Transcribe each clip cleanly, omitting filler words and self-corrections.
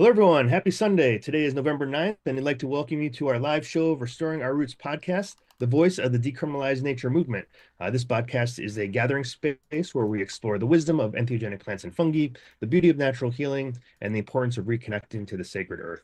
Hello, everyone. Happy Sunday. Today is November 9th, and I'd like to welcome you to our live show of Restoring Our Roots podcast, the voice of the decriminalized nature movement. This podcast is a gathering space where we explore the wisdom of entheogenic plants and fungi, the beauty of natural healing, and the importance of reconnecting to the sacred earth.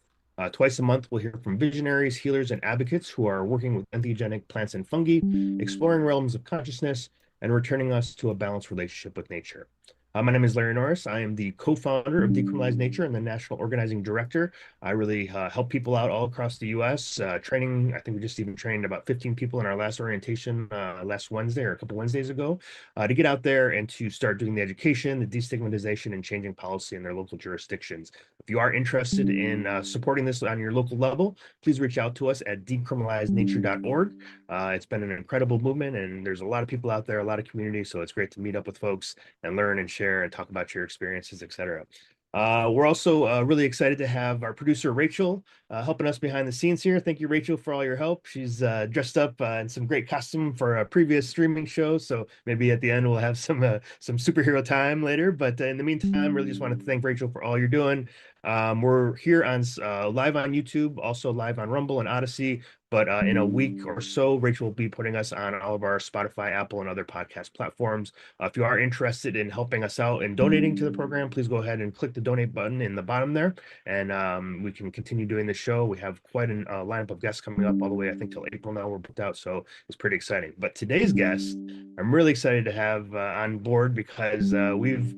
Twice a month, we'll hear from visionaries, healers, and advocates who are working with entheogenic plants and fungi, exploring realms of consciousness, and returning us to a balanced relationship with nature. My name is Larry Norris. I am the co-founder of Decriminalized Nature and the national organizing director. I really help people out all across the U.S. Training, I think we just even trained about 15 people in our last orientation last Wednesday or a couple Wednesdays ago to get out there and to start doing the education, the destigmatization, and changing policy in their local jurisdictions. If you are interested in supporting this on your local level, please reach out to us at decriminalizednature.org. It's been an incredible movement, and there's a lot of people out there, a lot of community, so it's great to meet up with folks and learn and share and talk about your experiences, etc. We're also really excited to have our producer, Rachel, helping us behind the scenes here. Thank you, Rachel, for all your help. She's dressed up in some great costume for a previous streaming show, so maybe at the end we'll have some superhero time later. But in the meantime, really just want to thank Rachel for all you're doing. We're here on live on YouTube, also live on Rumble and Odyssey. But in a week or so, Rachel will be putting us on all of our Spotify, Apple, and other podcast platforms. If you are interested in helping us out and donating to the program, please go ahead and click the donate button in the bottom there, and we can continue doing the show. We have quite a lineup of guests coming up all the way, I think, till April now. We're booked out, so it's pretty exciting. But today's guest, I'm really excited to have on board because we've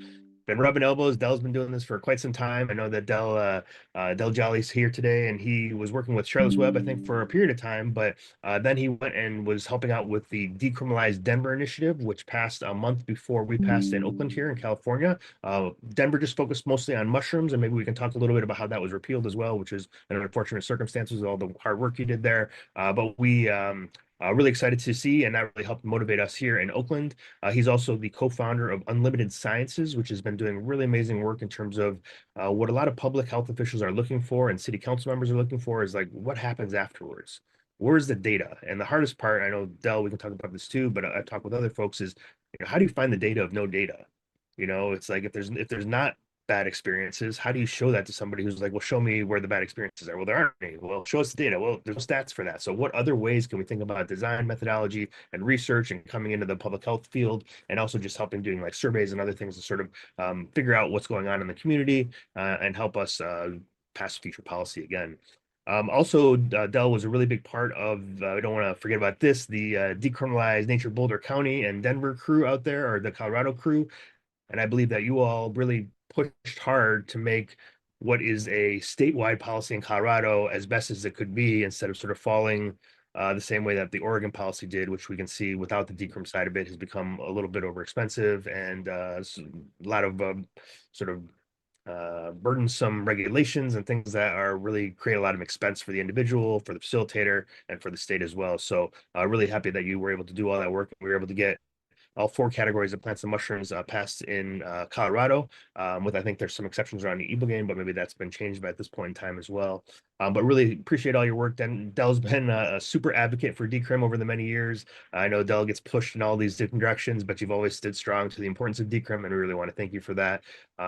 been rubbing elbows. Dell's been doing this for quite some time. I know that Del Jolly's here today, and he was working with Charlotte's Web, I think, for a period of time. But then he went and was helping out with the Decriminalized Denver initiative, which passed a month before we passed in Oakland here in California. Denver just focused mostly on mushrooms, and maybe we can talk a little bit about how that was repealed as well, which is an unfortunate circumstance with all the hard work he did there. But we really excited to see, and that really helped motivate us here in Oakland. He's also the co-founder of Unlimited Sciences, which has been doing really amazing work in terms of what a lot of public health officials are looking for and city council members are looking for is like, what happens afterwards? Where's the data? And the hardest part, I know, Del, we can talk about this too, but I've talked with other folks, is how do you find the data of no data? It's like if there's not bad experiences, how do you show that to somebody who's like, well, show me where the bad experiences are? Well, there aren't any. Well, show us the data. Well, there's no stats for that. So what other ways can we think about design methodology and research and coming into the public health field, and also just helping doing like surveys and other things to sort of figure out what's going on in the community and help us pass future policy again. Also, Dell was a really big part of, I don't want to forget about this, the Decriminalized Nature Boulder County and Denver crew out there, or the Colorado crew. And I believe that you all really pushed hard to make what is a statewide policy in Colorado as best as it could be, instead of sort of falling the same way that the Oregon policy did, which we can see without the decrim side of it has become a little bit overexpensive and a lot of sort of burdensome regulations and things that are really create a lot of expense for the individual, for the facilitator, and for the state as well. So really happy that you were able to do all that work. We were able to get all four categories of plants and mushrooms passed in Colorado, with I think there's some exceptions around the ibogaine, but maybe that's been changed by this point in time as well. But really appreciate all your work. Dell's been a super advocate for decrim over the many years. I know Dell gets pushed in all these different directions, but you've always stood strong to the importance of decrim, and we really want to thank you for that.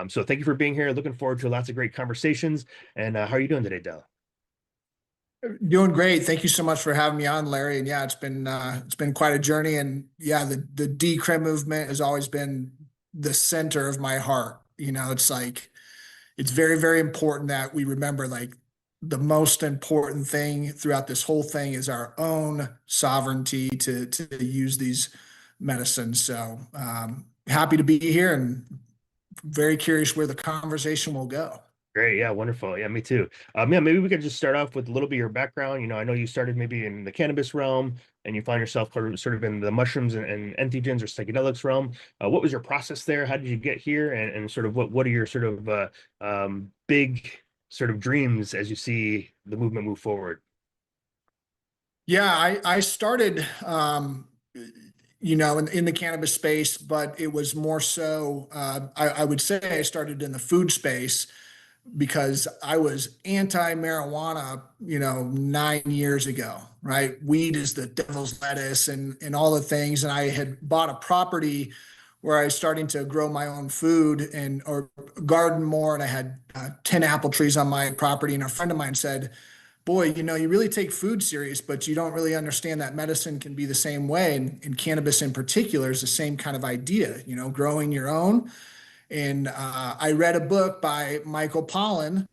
So thank you for being here. Looking forward to lots of great conversations. And how are you doing today, Dell? Doing great. Thank you so much for having me on, Larry. And yeah, it's been quite a journey. And yeah, the decrim movement has always been the center of my heart. It's like it's very, very important that we remember like the most important thing throughout this whole thing is our own sovereignty to use these medicines. So happy to be here and very curious where the conversation will go. Great. Yeah, wonderful. Yeah, me too. Yeah, maybe we could just start off with a little bit of your background. I know you started maybe in the cannabis realm and you find yourself sort of in the mushrooms and entheogens or psychedelics realm. What was your process there? How did you get here? And sort of what are your sort of big sort of dreams as you see the movement move forward? Yeah, I started, in the cannabis space, but it was more so, I would say I started in the food space because I was anti-marijuana, 9 years ago, right? Weed is the devil's lettuce and all the things. And I had bought a property where I was starting to grow my own food and or garden more. And I had 10 apple trees on my property. And a friend of mine said, boy, you really take food serious, but you don't really understand that medicine can be the same way. And cannabis in particular is the same kind of idea, growing your own. And I read a book by Michael Pollan,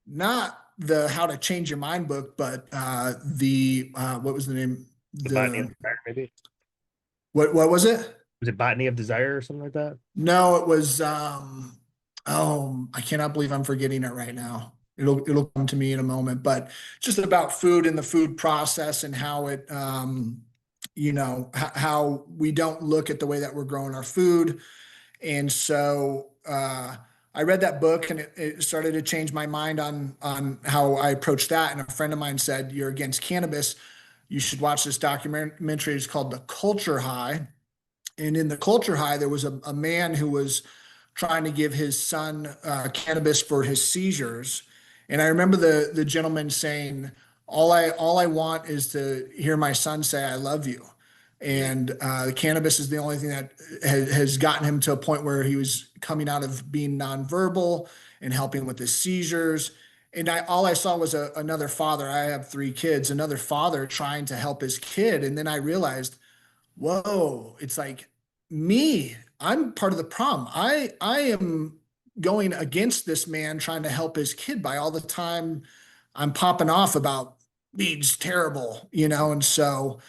not the How to Change Your Mind book, but what was the name? The Botany of The Desire, maybe. what was it? Was it Botany of Desire or something like that? No, it was oh, I cannot believe I'm forgetting it right now. It'll come to me in a moment, but just about food and the food process and how it how we don't look at the way that we're growing our food. And so I read that book and it started to change my mind on how I approach that. And a friend of mine said, "You're against cannabis. You should watch this documentary. It's called The Culture High." And in The Culture High, there was a man who was trying to give his son cannabis for his seizures. And I remember the gentleman saying, all I want is to hear my son say, I love you. And the cannabis is the only thing that has gotten him to a point where he was coming out of being nonverbal and helping with his seizures. And all I saw was another father. I have three kids, another father trying to help his kid. And then I realized, whoa, it's like me. I'm part of the problem. I am going against this man trying to help his kid by all the time I'm popping off about weed's terrible, and so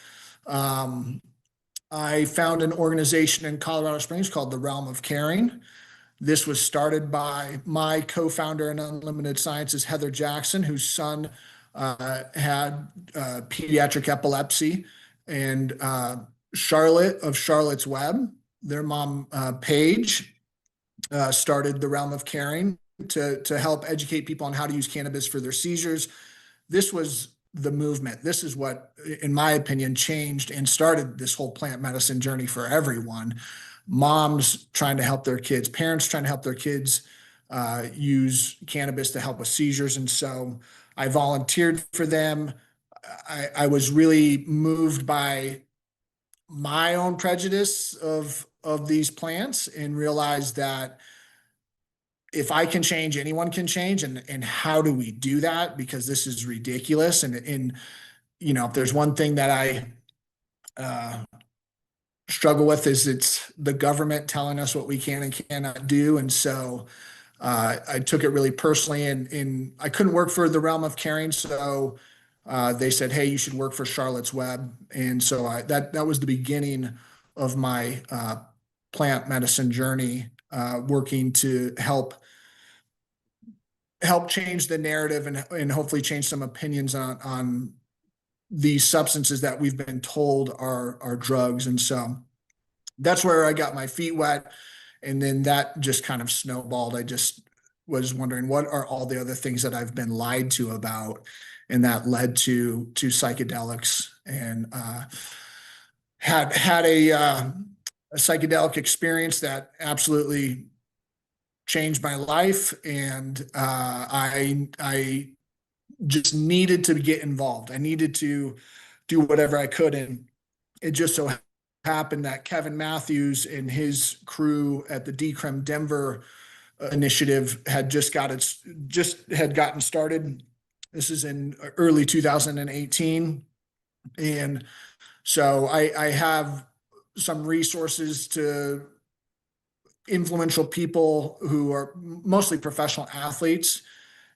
I found an organization in Colorado Springs called the Realm of Caring. This was started by my co-founder in Unlimited Sciences, Heather Jackson, whose son had pediatric epilepsy, and Charlotte of Charlotte's Web, their mom, Paige, started the Realm of Caring to help educate people on how to use cannabis for their seizures. This was the movement. This is what, in my opinion, changed and started this whole plant medicine journey for everyone. Moms trying to help their kids, parents trying to help their kids use cannabis to help with seizures. And so I volunteered for them. I was really moved by my own prejudice of these plants and realized that if I can change, anyone can change. And how do we do that? Because this is ridiculous. And if there's one thing that I struggle with is it's the government telling us what we can and cannot do. And so I took it really personally, and I couldn't work for the Realm of Caring. So they said, hey, you should work for Charlotte's Web. And so that was the beginning of my plant medicine journey, working to help change the narrative and hopefully change some opinions on these substances that we've been told are drugs. And so that's where I got my feet wet. And then that just kind of snowballed. I just was wondering, what are all the other things that I've been lied to about? And that led to psychedelics, and had a psychedelic experience that absolutely changed my life. And I just needed to get involved. I needed to do whatever I could. And it just so happened that Kevin Matthews and his crew at the Decrim Denver initiative had just had gotten started. This is in early 2018. And so I have some resources to influential people who are mostly professional athletes.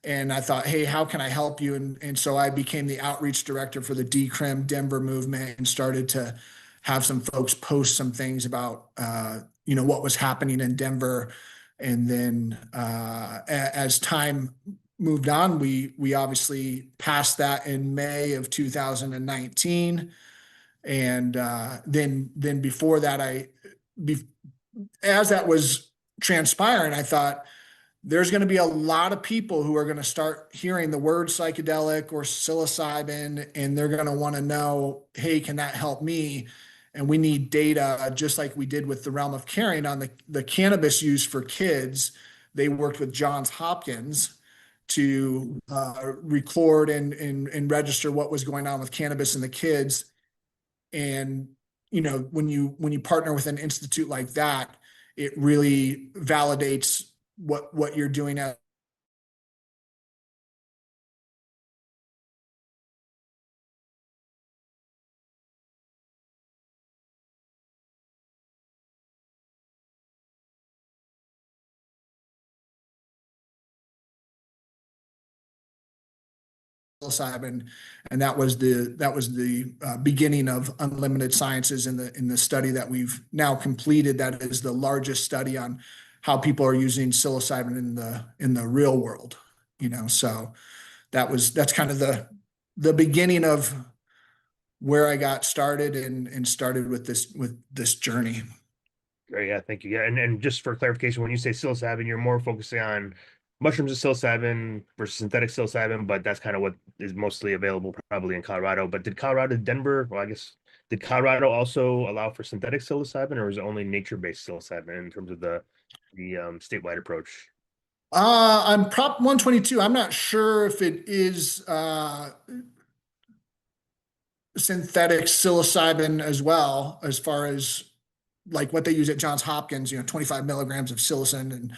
And I thought, hey, how can I help you? And so I became the outreach director for the Decrim Denver movement and started to have some folks post some things about, what was happening in Denver. And then as time moved on, we obviously passed that in May of 2019. And then before that, as that was transpiring, I thought, there's going to be a lot of people who are going to start hearing the word psychedelic or psilocybin, and they're going to want to know, hey, can that help me? And we need data, just like we did with the Realm of Caring on the cannabis use for kids. They worked with Johns Hopkins to record and register what was going on with cannabis in the kids. And when you partner with an institute like that, it really validates what you're doing at psilocybin, and that was the beginning of unlimited sciences in the study that we've now completed. That is the largest study on how people are using psilocybin in the real world. So that's kind of the beginning of where I got started and started with this journey. Great, yeah, thank you. Yeah, and just for clarification, when you say psilocybin, you're more focusing on mushrooms of psilocybin versus synthetic psilocybin, but that's kind of what is mostly available probably in Colorado. But did Colorado, Denver, well, I guess, did Colorado also allow for synthetic psilocybin, or is it only nature-based psilocybin in terms of the statewide approach? On Prop 122, I'm not sure if it is synthetic psilocybin as well, as far as like what they use at Johns Hopkins, 25 milligrams of psilocin. And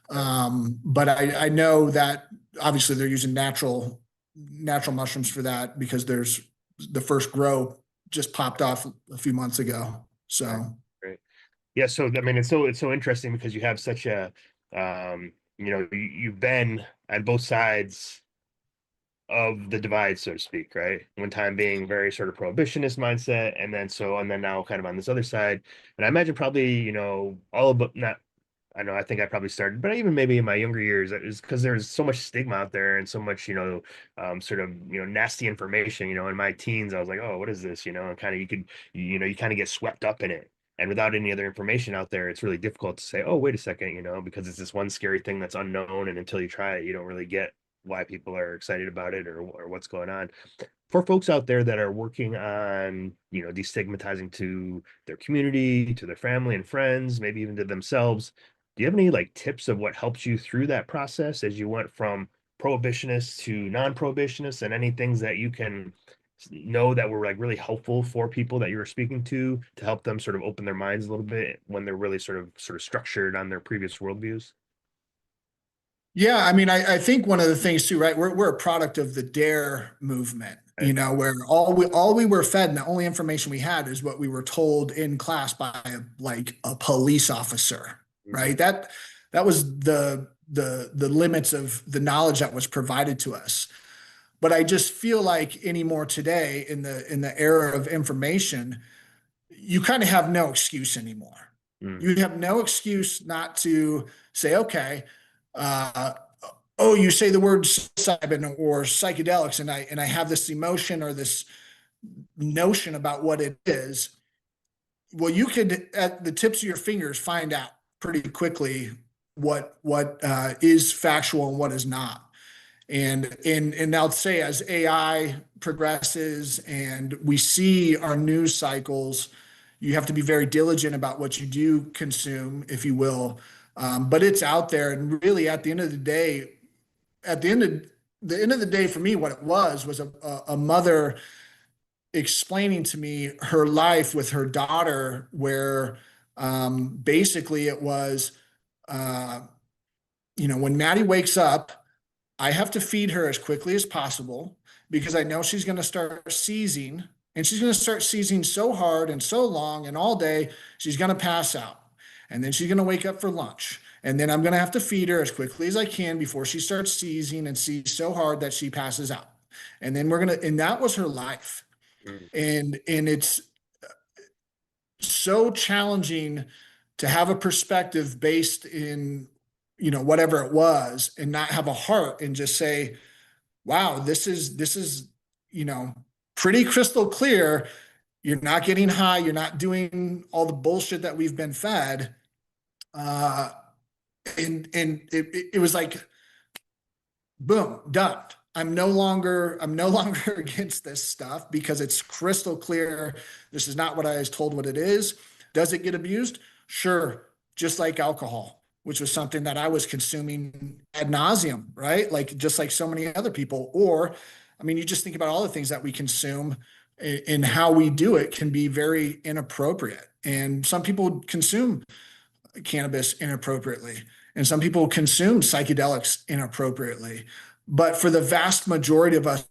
Right. but I know that obviously they're using natural mushrooms for that, because there's the first grow just popped off a few months ago. Right. So Right. Yeah, so I mean it's so interesting because you have such a you've been on both sides of the divide, so to speak, right? One time being very sort of prohibitionist mindset, and then now kind of on this other side. And I imagine probably, all of but not I know I think I probably started, but even maybe in my younger years, is because there's so much stigma out there and so much, sort of, nasty information. In my teens, I was like, oh, what is this? And kind of you kind of get swept up in it. And without any other information out there, it's really difficult to say, oh, wait a second, because it's this one scary thing that's unknown. And until you try it, you don't really get why people are excited about it or what's going on. For folks out there that are working on, destigmatizing to their community, to their family and friends, maybe even to themselves, do you have any like tips of what helped you through that process as you went from prohibitionist to non-prohibitionist, and any things that you can know that were like really helpful for people that you were speaking to help them sort of open their minds a little bit when they're really sort of structured on their previous worldviews? yeah, I mean, I think one of the things too, right? We're a product of the DARE movement, Right. where all we were fed and the only information we had is what we were told in class by like a police officer, Mhm. right? That was the limits of the knowledge that was provided to us. But I just feel like anymore today in the era of information, you kind of have no excuse anymore. Mm. You have no excuse not to say, okay, uh, oh, you say the word psilocybin or psychedelics, and I have this emotion or this notion about what it is. Well, you could at the tips of your fingers find out pretty quickly what is factual and what is not. And I'll say, as AI progresses and we see our news cycles, you have to be very diligent about what you do consume, if you will. But it's out there, and really, at the end of the day, at the end of the day, for me, what it was a mother explaining to me her life with her daughter, where basically it was, uh, when Maddie wakes up, I have to feed her as quickly as possible, because I know she's going to start seizing, and she's going to start seizing so hard and so long and all day, she's going to pass out. And then she's going to wake up for lunch. And then I'm going to have to feed her as quickly as I can before she starts seizing and seize so hard that she passes out. And then and that was her life. Mm. And it's so challenging to have a perspective based in, whatever it was, and not have a heart and just say, wow, this is you know pretty crystal clear. You're not getting high. You're not doing all the bullshit that we've been fed. Uh, and it was like, boom, done. I'm no longer against this stuff, because it's crystal clear. This is not what I was told what it is. Does it get abused? Sure. Just like alcohol, which was something that I was consuming ad nauseum, right? Like just like so many other people. Or, I mean, you just think about all the things that we consume, and how we do it can be very inappropriate. And some people consume cannabis inappropriately, and some people consume psychedelics inappropriately. But for the vast majority of us,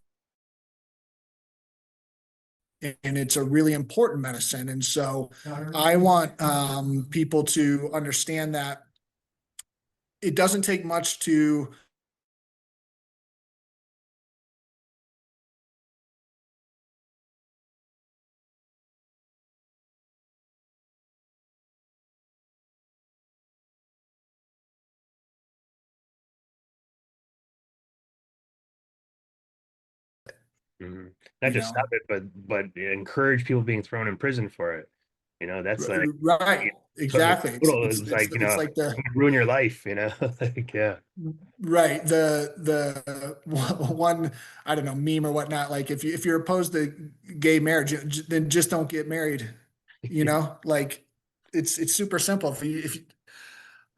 and it's a really important medicine. And so I want people to understand that it doesn't take much to Mhm. Not you just know stop it, but encourage people being thrown in prison for it. That's like, right, so the exactly. it's total it's is it's, like, it's like the ruin your life, like, yeah. right, the one, I don't know, meme or whatnot, like if you're opposed to gay marriage, then just don't get married, like it's super simple. If you,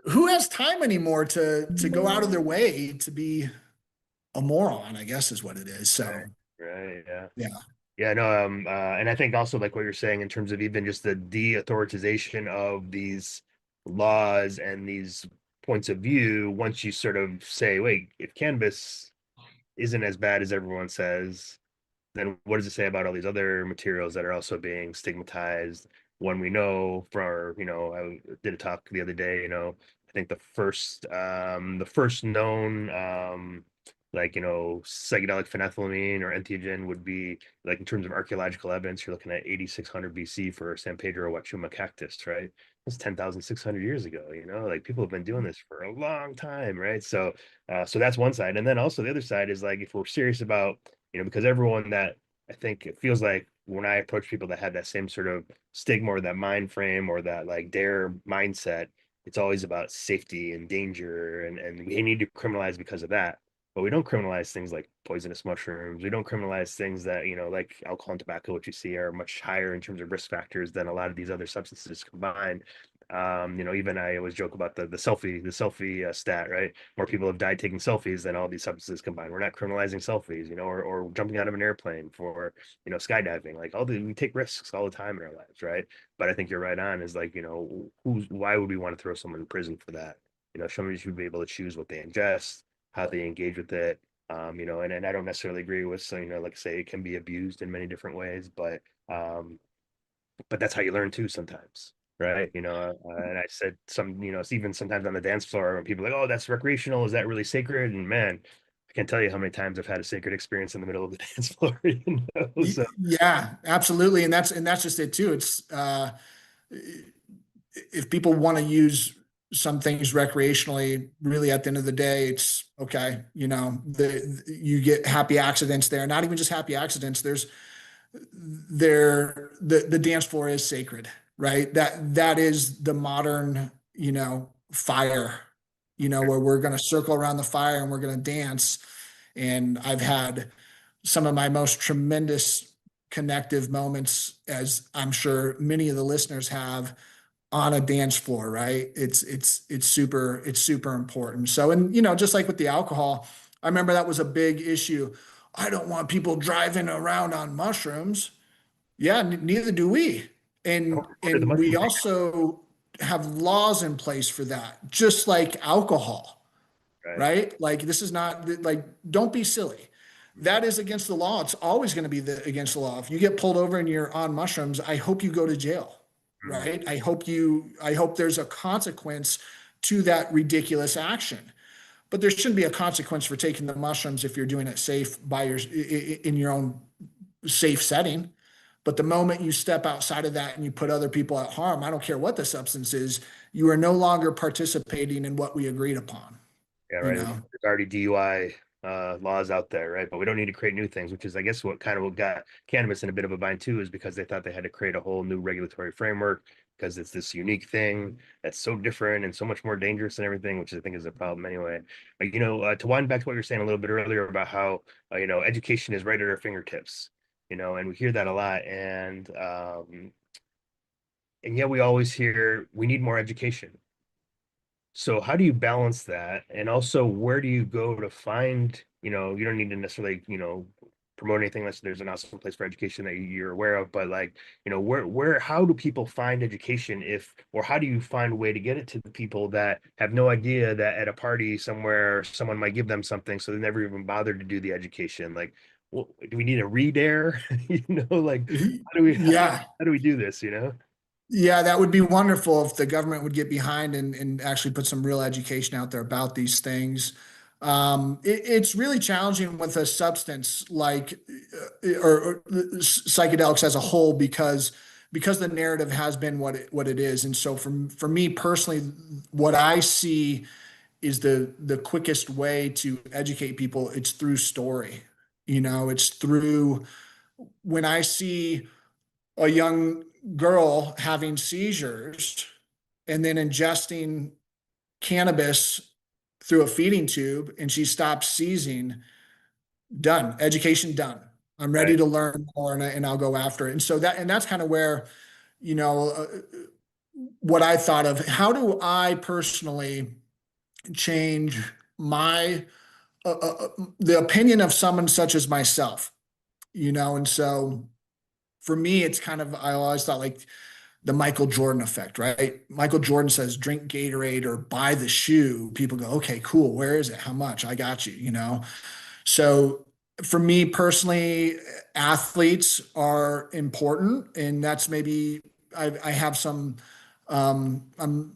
who has time anymore to go out of their way to be a moron, I guess is what it is. So Right, right, yeah. yeah. Yeah, no, and I think also like what you're saying in terms of even just the de-authoritization of these laws and these points of view, once you sort of say, wait, if cannabis isn't as bad as everyone says, then what does it say about all these other materials that are also being stigmatized? One we know for, I did a talk the other day, I think the first known like, psychedelic phenethylamine or entheogen would be like in terms of archaeological evidence, you're looking at 8600 BC for San Pedro Huachuma cactus, right? That's 10,600 years ago, like people have been doing this for a long time, right? So that's one side. And then also the other side is like, if we're serious about, because everyone that I think it feels like when I approach people that have that same sort of stigma or that mind frame or that like dare mindset, it's always about safety and danger, and we need to criminalize because of that. But we don't criminalize things like poisonous mushrooms. We don't criminalize things that, like alcohol and tobacco, which you see are much higher in terms of risk factors than a lot of these other substances combined. Even I always joke about the selfie stat, right? More people have died taking selfies than all these substances combined. We're not criminalizing selfies, or jumping out of an airplane for, skydiving. Like we take risks all the time in our lives, right? But I think you're right on is like, why would we want to throw someone in prison for that? Somebody should be able to choose what they ingest, how they engage with it. And I don't necessarily agree with, so, like I say, it can be abused in many different ways, but that's how you learn too sometimes, right? And I said it's even sometimes on the dance floor when people are like, oh, that's recreational, is that really sacred? And man, I can't tell you how many times I've had a sacred experience in the middle of the dance floor. So Yeah, absolutely. And that's just it too. It's if people want to use some things recreationally, really at the end of the day, it's okay. You get happy accidents there. Not even just happy accidents. The dance floor is sacred, right? That is the modern, fire, where we're gonna circle around the fire and we're gonna dance. And I've had some of my most tremendous connective moments, as I'm sure many of the listeners have, on a dance floor, right? It's super important. So, and just like with the alcohol, I remember that was a big issue. I don't want people driving around on mushrooms. Yeah, neither do we. And what are the and we mushrooms? also have laws in place for that, just like alcohol, Right. right? Like this is not like, don't be silly. Mhm. That is against the law. It's always going to be against the law. If you get pulled over and you're on mushrooms, I hope you go to jail, Mhm. right? I hope there's a consequence to that ridiculous action. But there shouldn't be a consequence for taking the mushrooms if you're doing it safe in your own safe setting. But the moment you step outside of that and you put other people at harm, I don't care what the substance is, you are no longer participating in what we agreed upon, Yeah, you right. know? There's already DUI laws out there, right? But we don't need to create new things, which is, I guess, what got cannabis in a bit of a bind too, is because they thought they had to create a whole new regulatory framework because it's this unique thing that's so different and so much more dangerous and everything, which I think is a problem anyway. To wind back to what you were saying a little bit earlier about how education is right at our fingertips, and we hear that a lot, and yet we always hear we need more education. So how do you balance that? And also, where do you go to find, you don't need to necessarily, promote anything unless there's an awesome place for education that you're aware of. But like, where, how do people find education if, or how do you find a way to get it to the people that have no idea that at a party somewhere someone might give them something, so they never even bothered to do the education? Like, well, do we need a read air? Like Yeah. how do we do this? Yeah, that would be wonderful if the government would get behind and actually put some real education out there about these things. It's really challenging with a substance like or psychedelics as a whole because the narrative has been what it is. And so for me personally, what I see is the quickest way to educate people. It's through story. It's through when I see a young girl having seizures and then ingesting cannabis through a feeding tube and she stops seizing, done, education done. I'm ready Right. to learn more and I'll go after it. And so that's kind of where, you know, uh, what I thought of. How do I personally change my the opinion of someone such as myself? And so for me, it's kind of I always thought like the Michael Jordan effect, right? Michael Jordan says, drink Gatorade or buy the shoe. People go, okay, cool. Where is it? How much? I got you. So for me personally, athletes are important. And that's maybe I have some, I'm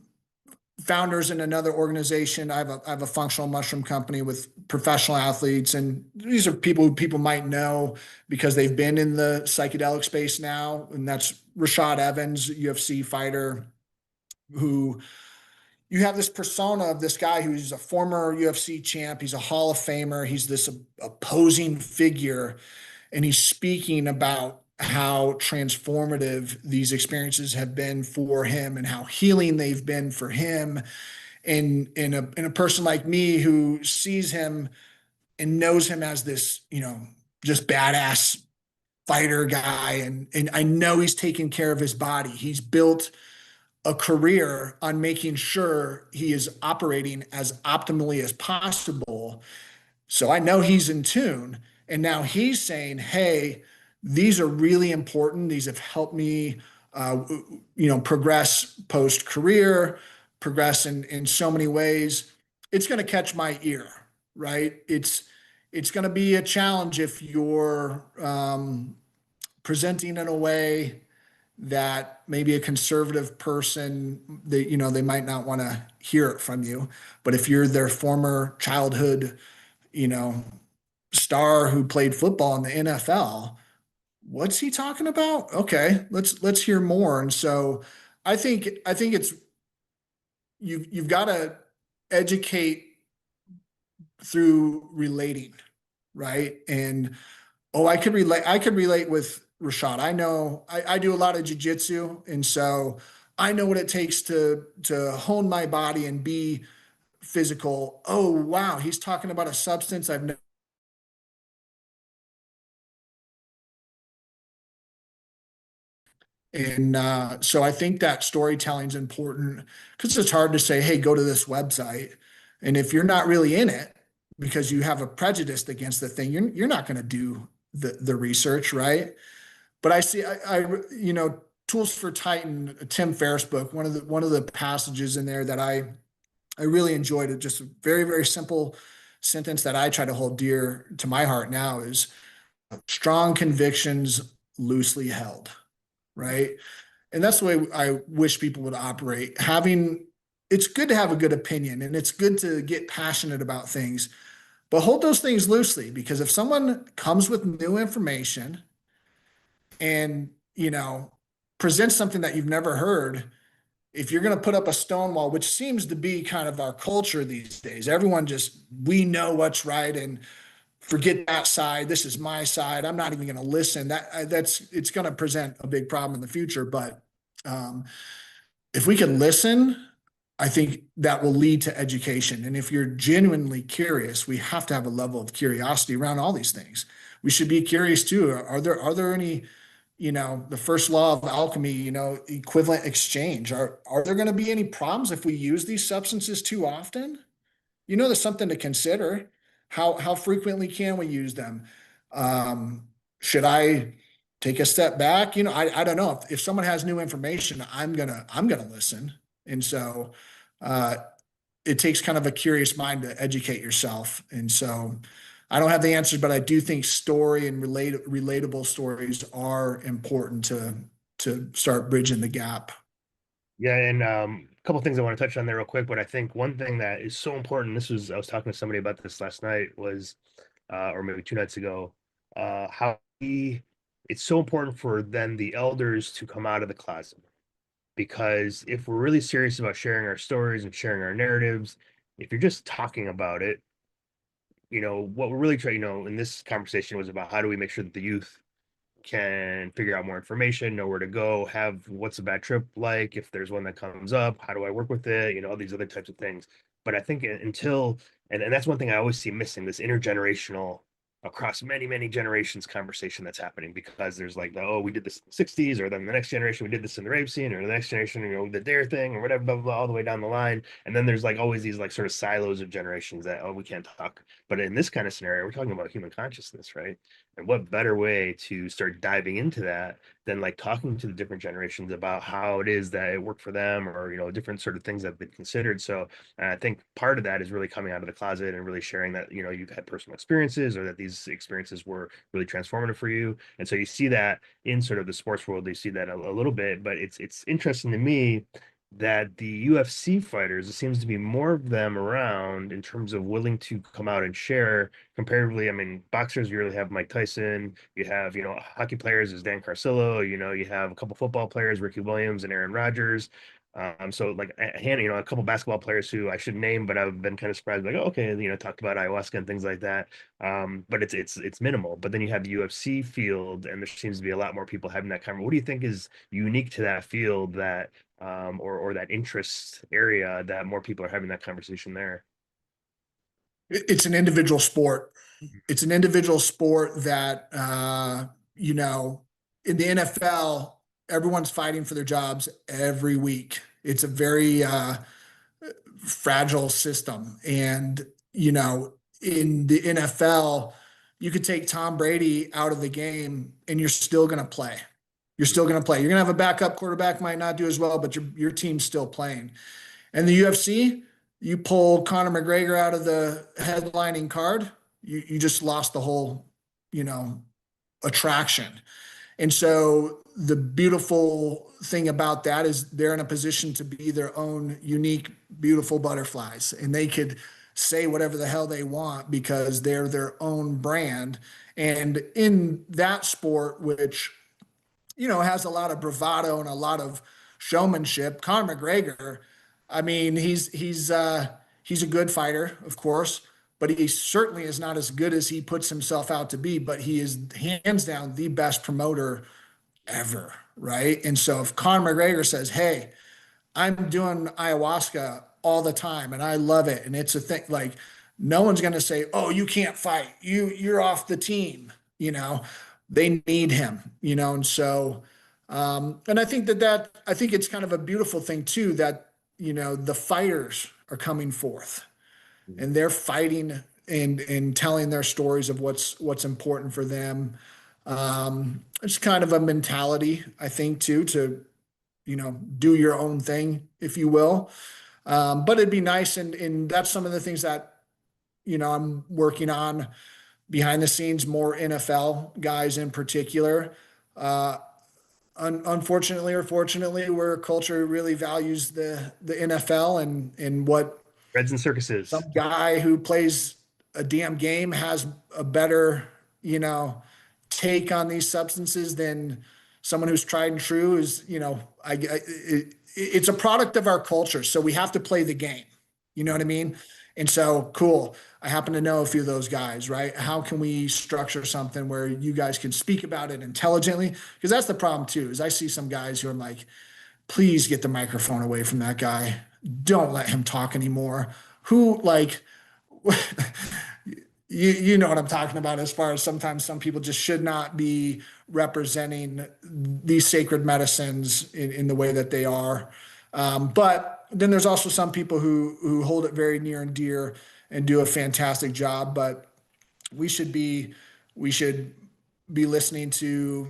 founders in another organization. I have a functional mushroom company with professional athletes, and these are people who people might know because they've been in the psychedelic space now. And that's Rashad Evans, UFC fighter, who you have this persona of this guy who's a former UFC champ. He's a Hall of Famer. He's this opposing figure, and he's speaking about how transformative these experiences have been for him and how healing they've been for him and a person like me who sees him and knows him as this, just badass fighter guy. And I know he's taking care of his body. He's built a career on making sure he is operating as optimally as possible. So I know he's in tune. And now he's saying, hey, these are really important. These have helped me, progress post career, progress in so many ways. It's going to catch my ear, right? It's going to be a challenge if you're presenting in a way that maybe a conservative person they might not want to hear it from you. But if you're their former childhood, you know, star who played football in the NFL, what's he talking about? Okay, let's hear more. And so I think it's you've got to educate through relating, right? And I could relate with Rashad. I know I do a lot of jujitsu, and so I know what it takes to hone my body and be physical. Oh wow, he's talking about a substance I've never. And so I think that storytelling is important because it's hard to say, hey, go to this website. And if you're not really in it because you have a prejudice against the thing, you're not going to do the research, right? But I see, Tools for Titan, Tim Ferriss book, one of the passages in there that I really enjoyed it. Just a very, very simple sentence that I try to hold dear to my heart now is strong convictions loosely held, right? And that's the way I wish people would operate. It's good to have a good opinion and it's good to get passionate about things, but hold those things loosely because if someone comes with new information and, presents something that you've never heard, if you're going to put up a stone wall, which seems to be kind of our culture these days, everyone just, we know what's right and forget that side. This is my side. I'm not even going to listen. It's going to present a big problem in the future. But um, if we can listen, I think that will lead to education. And if you're genuinely curious, we have to have a level of curiosity around all these things. We should be curious too. Are there any, the first law of alchemy, equivalent exchange? Are there going to be any problems if we use these substances too often? There's something to consider. How frequently can we use them? Should I take a step back? I don't know. If someone has new information, I'm gonna listen. And so uh, it takes kind of a curious mind to educate yourself. And so I don't have the answers, but I do think story and relatable stories are important to start bridging the gap. Yeah, and a couple things I want to touch on there real quick, but I think one thing that is so important, I was talking to somebody about this last night, was or maybe 2 nights ago, how it's so important for then the elders to come out of the closet. Because if we're really serious about sharing our stories and sharing our narratives, if you're just talking about it, what we're really trying, in this conversation was about how do we make sure that the youth can figure out more information, know where to go, have what's a bad trip like, if there's one that comes up, how do I work with it, all these other types of things. But I think until, and that's one thing I always see missing, this intergenerational, across many, many generations conversation that's happening, because there's like, oh, we did this in the 60s, or then the next generation, we did this in the rape scene, or the next generation, the dare thing, or whatever, blah, blah, blah, all the way down the line. And then there's like always these like sort of silos of generations that, oh, we can't talk. But in this kind of scenario, we're talking about human consciousness, right? And what better way to start diving into that than like talking to the different generations about how it is that it worked for them, or different sort of things that have been considered. So I think part of that is really coming out of the closet and really sharing that you've had personal experiences, or that these experiences were really transformative for you. And so you see that in sort of the sports world, you see that a little bit. But it's interesting to me that the UFC fighters, it seems to be more of them around in terms of willing to come out and share comparatively. I mean, boxers, you really have Mike Tyson, you have, hockey players is Dan Carcillo, you have a couple football players, Ricky Williams and Aaron Rodgers. So like a couple basketball players who I should name, but I've been kind of surprised, like, oh, okay, talked about ayahuasca and things like that. But it's minimal. But then you have the UFC field, and there seems to be a lot more people having that conversation. What do you think is unique to that field, that or that interest area, that more people are having that conversation there? It's an individual sport. It's an individual sport that in the NFL, everyone's fighting for their jobs every week. It's a very fragile system. And, in the NFL, you could take Tom Brady out of the game and you're still going to play. You're still going to play. You're going to have a backup quarterback, might not do as well, but your team's still playing. And the UFC, you pull Conor McGregor out of the headlining card, you just lost the whole, you know, attraction. And so the beautiful thing about that is they're in a position to be their own unique, beautiful butterflies. And they could say whatever the hell they want because they're their own brand. And in that sport, which, has a lot of bravado and a lot of showmanship, Conor McGregor, I mean, he's a good fighter, of course, but he certainly is not as good as he puts himself out to be. But he is hands down the best promoter ever, right? And so if Conor McGregor says, "Hey, I'm doing ayahuasca all the time and I love it," and it's a thing, like no one's going to say, "Oh, you can't fight. You're off the team." They need him. And so, and I think I think it's kind of a beautiful thing too that the fighters are coming forth and they're fighting and telling their stories of what's important for them. It's kind of a mentality, I think, too, to do your own thing, if you will. But it'd be nice, and that's some of the things that I'm working on behind the scenes, more NFL guys in particular. Uh, Unfortunately or fortunately, where culture really values the NFL and what Reds and circuses. some guy who plays a damn game has a better, take on these substances than someone who's tried and true is, it's a product of our culture. So we have to play the game. You know what I mean? And so cool. I happen to know a few of those guys, right? How can we structure something where you guys can speak about it intelligently? Because that's the problem too, is I see some guys who are like, please get the microphone away from that guy. Don't let him talk anymore. Who like you know what I'm talking about, as far as sometimes some people just should not be representing these sacred medicines in the way that they are. But then there's also some people who hold it very near and dear and do a fantastic job. But we should be We should be listening to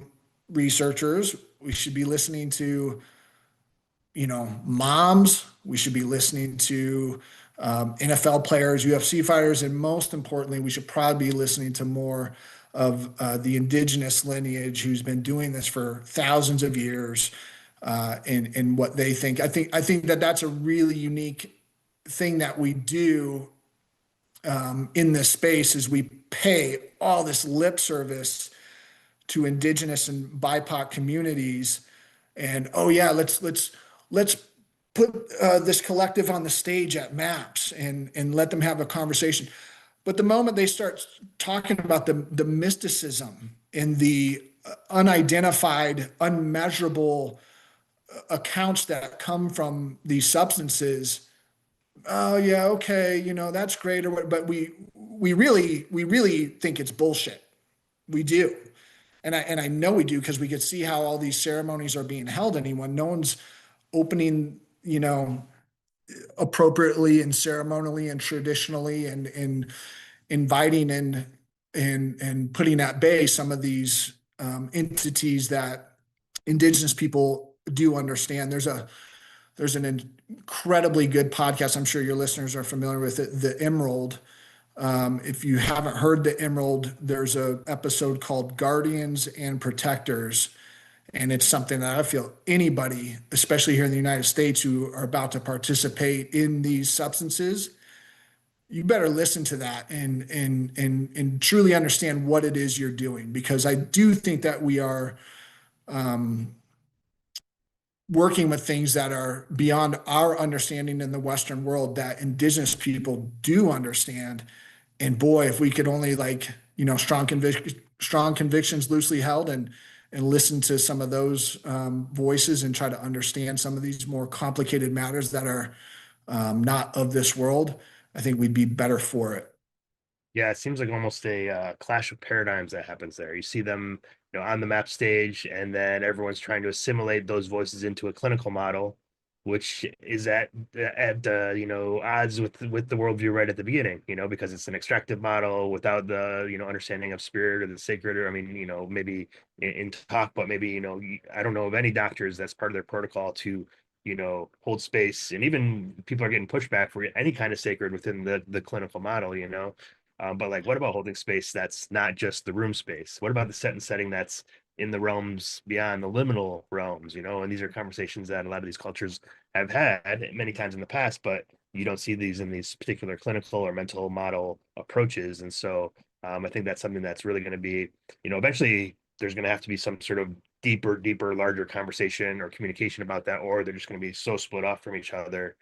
researchers. We should be listening to, moms. We should be listening to NFL players, UFC fighters, and most importantly, we should probably be listening to more of the indigenous lineage who's been doing this for thousands of years, and what they think. I think that that's a really unique thing that we do in this space is we pay all this lip service to indigenous and BIPOC communities, and oh yeah, let's put this collective on the stage at MAPS and let them have a conversation. But the moment they start talking about the mysticism and the unidentified, unmeasurable accounts that come from these substances, oh yeah, okay, that's great, or what, but we really think it's bullshit. We do. And I know we do because we could see how all these ceremonies are being held. Anyone, no one's opening, appropriately and ceremonially and traditionally and inviting and putting at bay some of these entities that indigenous people do understand. There's an incredibly good podcast. I'm sure your listeners are familiar with it, The Emerald. If you haven't heard The Emerald, there's a episode called Guardians and Protectors, and it's something that I feel anybody, especially here in the United States, who are about to participate in these substances, you better listen to that and truly understand what it is you're doing, because I do think that we are working with things that are beyond our understanding in the Western world that indigenous people do understand. And boy, if we could only strong convictions loosely held and listen to some of those voices and try to understand some of these more complicated matters that are not of this world, I think we'd be better for it. Yeah, it seems like almost a clash of paradigms that happens there. You see them, on the map stage, and then everyone's trying to assimilate those voices into a clinical model, which is at odds with the worldview right at the beginning. Because it's an extractive model without the understanding of spirit or the sacred, or I mean, maybe in talk, but maybe I don't know of any doctors that's part of their protocol to hold space, and even people are getting pushback for any kind of sacred within the clinical model. But like, what about holding space that's not just the room space? What about the set and setting that's in the realms beyond the liminal realms? And these are conversations that a lot of these cultures have had many times in the past, but you don't see these in these particular clinical or mental model approaches. And so I think that's something that's really going to be, eventually there's going to have to be some sort of deeper, larger conversation or communication about that, or they're just going to be so split off from each other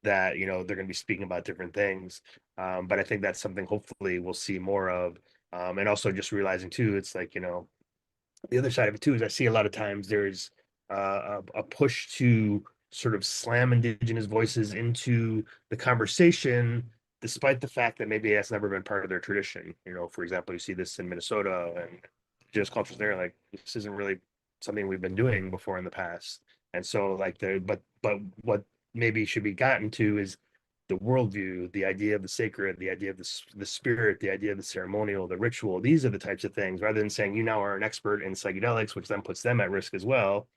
that they're going to be speaking about different things. But I think that's something hopefully we'll see more of. And also just realizing too, it's like, the other side of it too is I see a lot of times there's a push to sort of slam indigenous voices into the conversation, despite the fact that maybe that's never been part of their tradition. For example, you see this in Minnesota and indigenous cultures there, like this isn't really something we've been doing before in the past. And so like but what maybe should be gotten to is the worldview, the idea of the sacred, the idea of the spirit, the idea of the ceremonial, the ritual. These are the types of things, rather than saying you now are an expert in psychedelics, which then puts them at risk as well,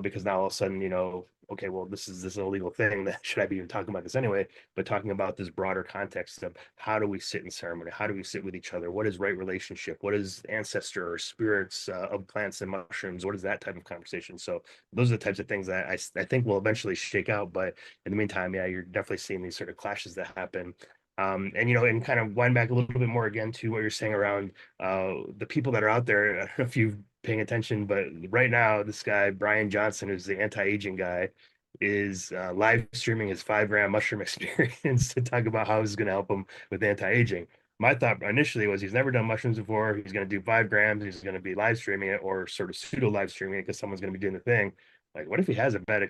because now all of a sudden, okay, well, this is an illegal thing. That should I be even talking about this anyway? But talking about this broader context of how do we sit in ceremony? How do we sit with each other? What is right relationship? What is ancestor or spirits of plants and mushrooms? What is that type of conversation? So those are the types of things that I think will eventually shake out. But in the meantime, yeah, you're definitely seeing these sort of clashes that happen. And kind of wind back a little bit more again to what you're saying around the people that are out there. I don't know if you're paying attention, but right now, this guy, Brian Johnson, who's the anti-aging guy, is live streaming his 5 gram mushroom experience to talk about how this is going to help him with anti-aging. My thought initially was he's never done mushrooms before. He's going to do 5 grams. He's going to be live streaming it or sort of pseudo live streaming it because someone's going to be doing the thing. Like, what if he has a bad,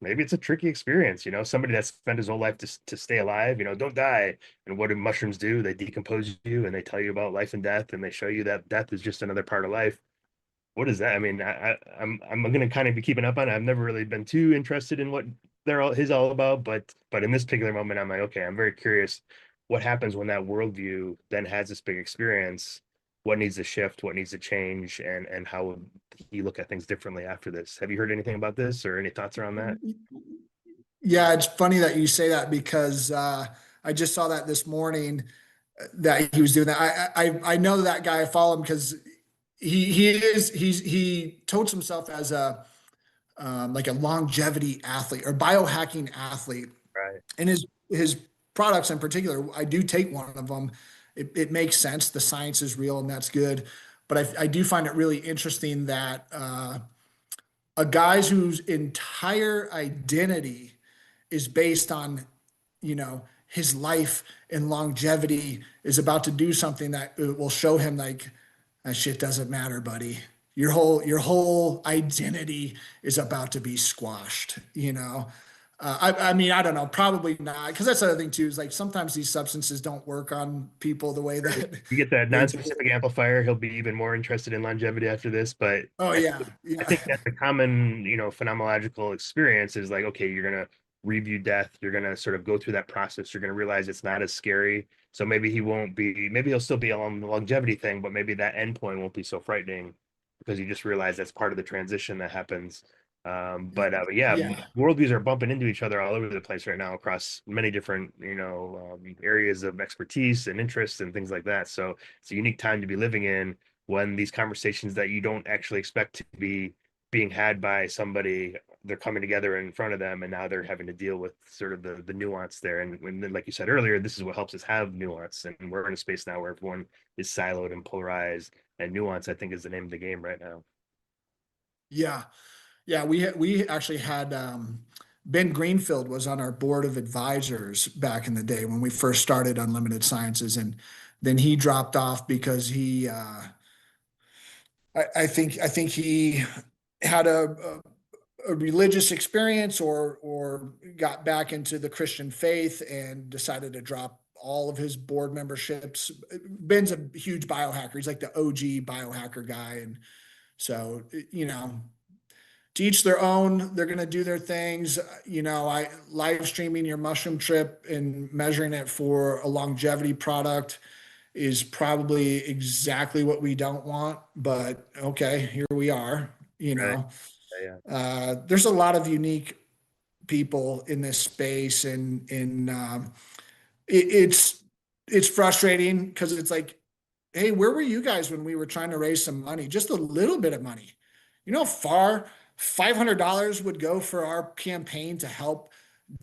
maybe it's a tricky experience, somebody that spent his whole life to stay alive, don't die. And what do mushrooms do? They decompose you and they tell you about life and death and they show you that death is just another part of life. What is that? I mean, I'm going to kind of be keeping up on it. I've never really been too interested in what his all about, but in this particular moment, I'm like, okay, I'm very curious what happens when that worldview then has this big experience. what needs to shift, what needs to change, and how would he look at things differently after this? Have you heard anything about this or any thoughts around that? Yeah, it's funny that you say that because I just saw that this morning that he was doing that. I know that guy. I follow him because he totes himself as a like a longevity athlete or biohacking athlete, Right. and his products in particular. I do take one of them. It makes sense. The science is real, and that's good. But I do find it really interesting that a guy's whose entire identity is based on, his life and longevity is about to do something that will show him like that shit doesn't matter, buddy. Your whole identity is about to be squashed, I mean, I don't know, probably not, because that's the other thing too, is like sometimes these substances don't work on people the way Right. that You get that they do. non-specific amplifier, he'll be even more interested in longevity after this. But Oh I, yeah, I yeah. think that the common, phenomenological experience is like, okay, you're gonna review death, you're gonna sort of go through that process, you're gonna realize it's not as scary. So maybe he won't be, maybe he'll still be along the longevity thing, but maybe that endpoint won't be so frightening because you just realize that's part of the transition that happens. But yeah, Yeah. worldviews are bumping into each other all over the place right now across many different, areas of expertise and interests and things like that. So it's a unique time to be living in when these conversations that you don't actually expect to be being had by somebody, they're coming together in front of them, and now they're having to deal with sort of the nuance there. And when, like you said earlier, this is what helps us have nuance. And we're in a space now where everyone is siloed and polarized, and nuance, I think, is the name of the game right now. Yeah. Yeah, we actually had Ben Greenfield was on our board of advisors back in the day when we first started Unlimited Sciences, and then he dropped off because I think he had a religious experience or got back into the Christian faith and decided to drop all of his board memberships. Ben's a huge biohacker. He's like the OG biohacker guy, and so to each their own. They're going to do their things. I live streaming your mushroom trip and measuring it for a longevity product is probably exactly what we don't want, but okay, here we are. you Right. know Yeah. there's a lot of unique people in this space, and it's frustrating because it's like, hey, where were you guys when we were trying to raise some money, just a little bit of money? How far $500 would go for our campaign to help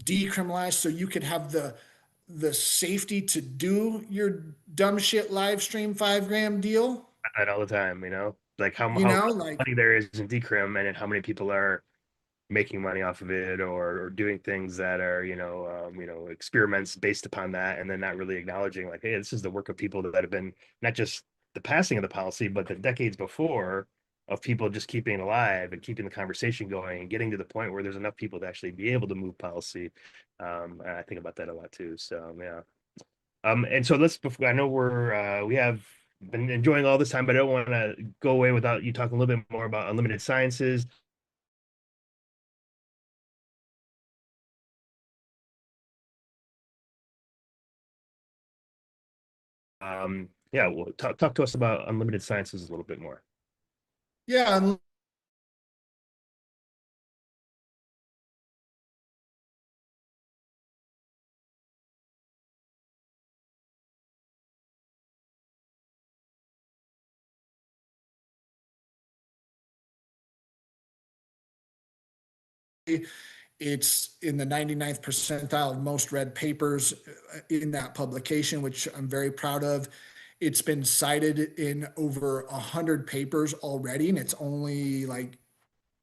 decriminalize so you could have the safety to do your dumb shit live stream 5 gram deal? That all the time, like how much Like, money there is in decrim and how many people are making money off of it or doing things that are experiments based upon that, and then not really acknowledging like, hey, this is the work of people that have been not just the passing of the policy but the decades before of people just keeping it alive and keeping the conversation going and getting to the point where there's enough people to actually be able to move policy. And I think about that a lot too, so yeah. And so let's, before, I know we have been enjoying all this time, but I don't want to go away without you talking a little bit more about unlimited sciences. Yeah, well, talk to us about unlimited sciences a little bit more. yeah, it's in the 99th percentile of most read papers in that publication, which I'm very proud of. It's been cited in over 100 papers already, and it's only like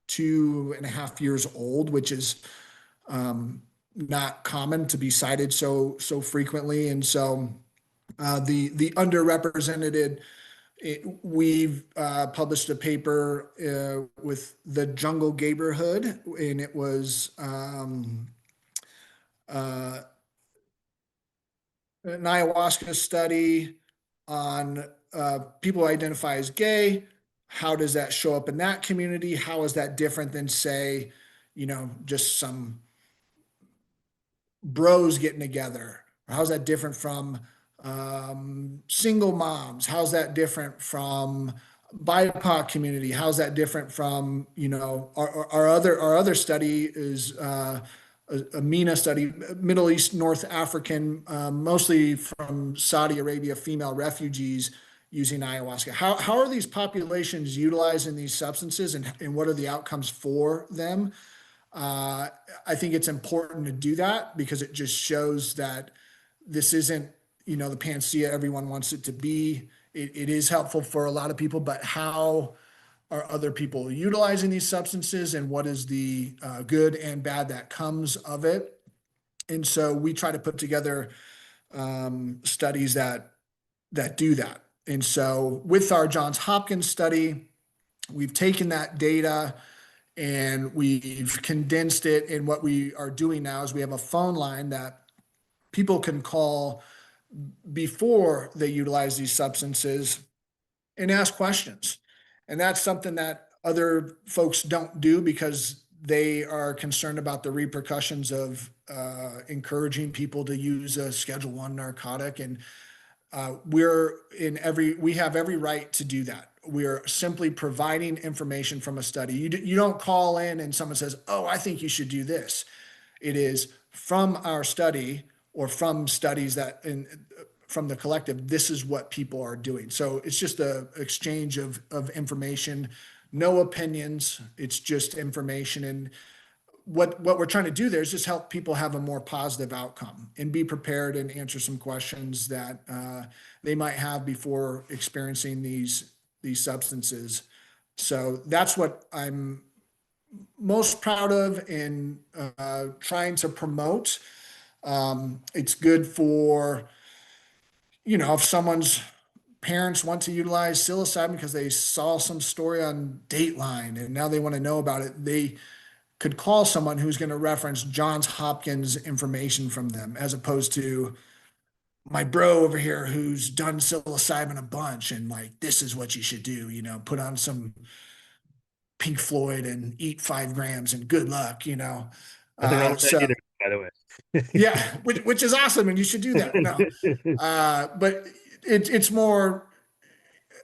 2.5 years old, which is not common to be cited so frequently. And so the underrepresented, we've published a paper with the Jungle Neighborhood, and it was uh, an ayahuasca study on people who identify as gay. How does that show up in that community? How is that different than, say, just some bros getting together? Or how's that different from single moms, how's that different from BIPOC community? How's that different from, our other study is a MENA study, Middle East, North African, mostly from Saudi Arabia, female refugees using ayahuasca. How are these populations utilizing these substances, and what are the outcomes for them? I think it's important to do that because it just shows that this isn't, the panacea everyone wants it to be. It is helpful for a lot of people, but how are other people utilizing these substances, and what is the good and bad that comes of it? And so we try to put together studies that do that. And so with our Johns Hopkins study, we've taken that data and we've condensed it. And what we are doing now is we have a phone line that people can call before they utilize these substances and ask questions. And that's something that other folks don't do because they are concerned about the repercussions of encouraging people to use a Schedule I narcotic. And we have every right to do that. We're simply providing information from a study. You don't call in and someone says, "Oh, I think you should do this." It is from our study or from studies from the collective. This is what people are doing. So it's just a exchange of information, no opinions. It's just information. And what we're trying to do there is just help people have a more positive outcome and be prepared and answer some questions that they might have before experiencing these substances. So that's what I'm most proud of in trying to promote. It's good for, if someone's parents want to utilize psilocybin because they saw some story on Dateline and now they want to know about it, they could call someone who's going to reference Johns Hopkins information from them, as opposed to my bro over here who's done psilocybin a bunch and like, this is what you should do, put on some Pink Floyd and eat 5 grams and good luck. Nothing wrong with that So either, by the way. yeah, which is awesome, and you should do that. No, but it's more,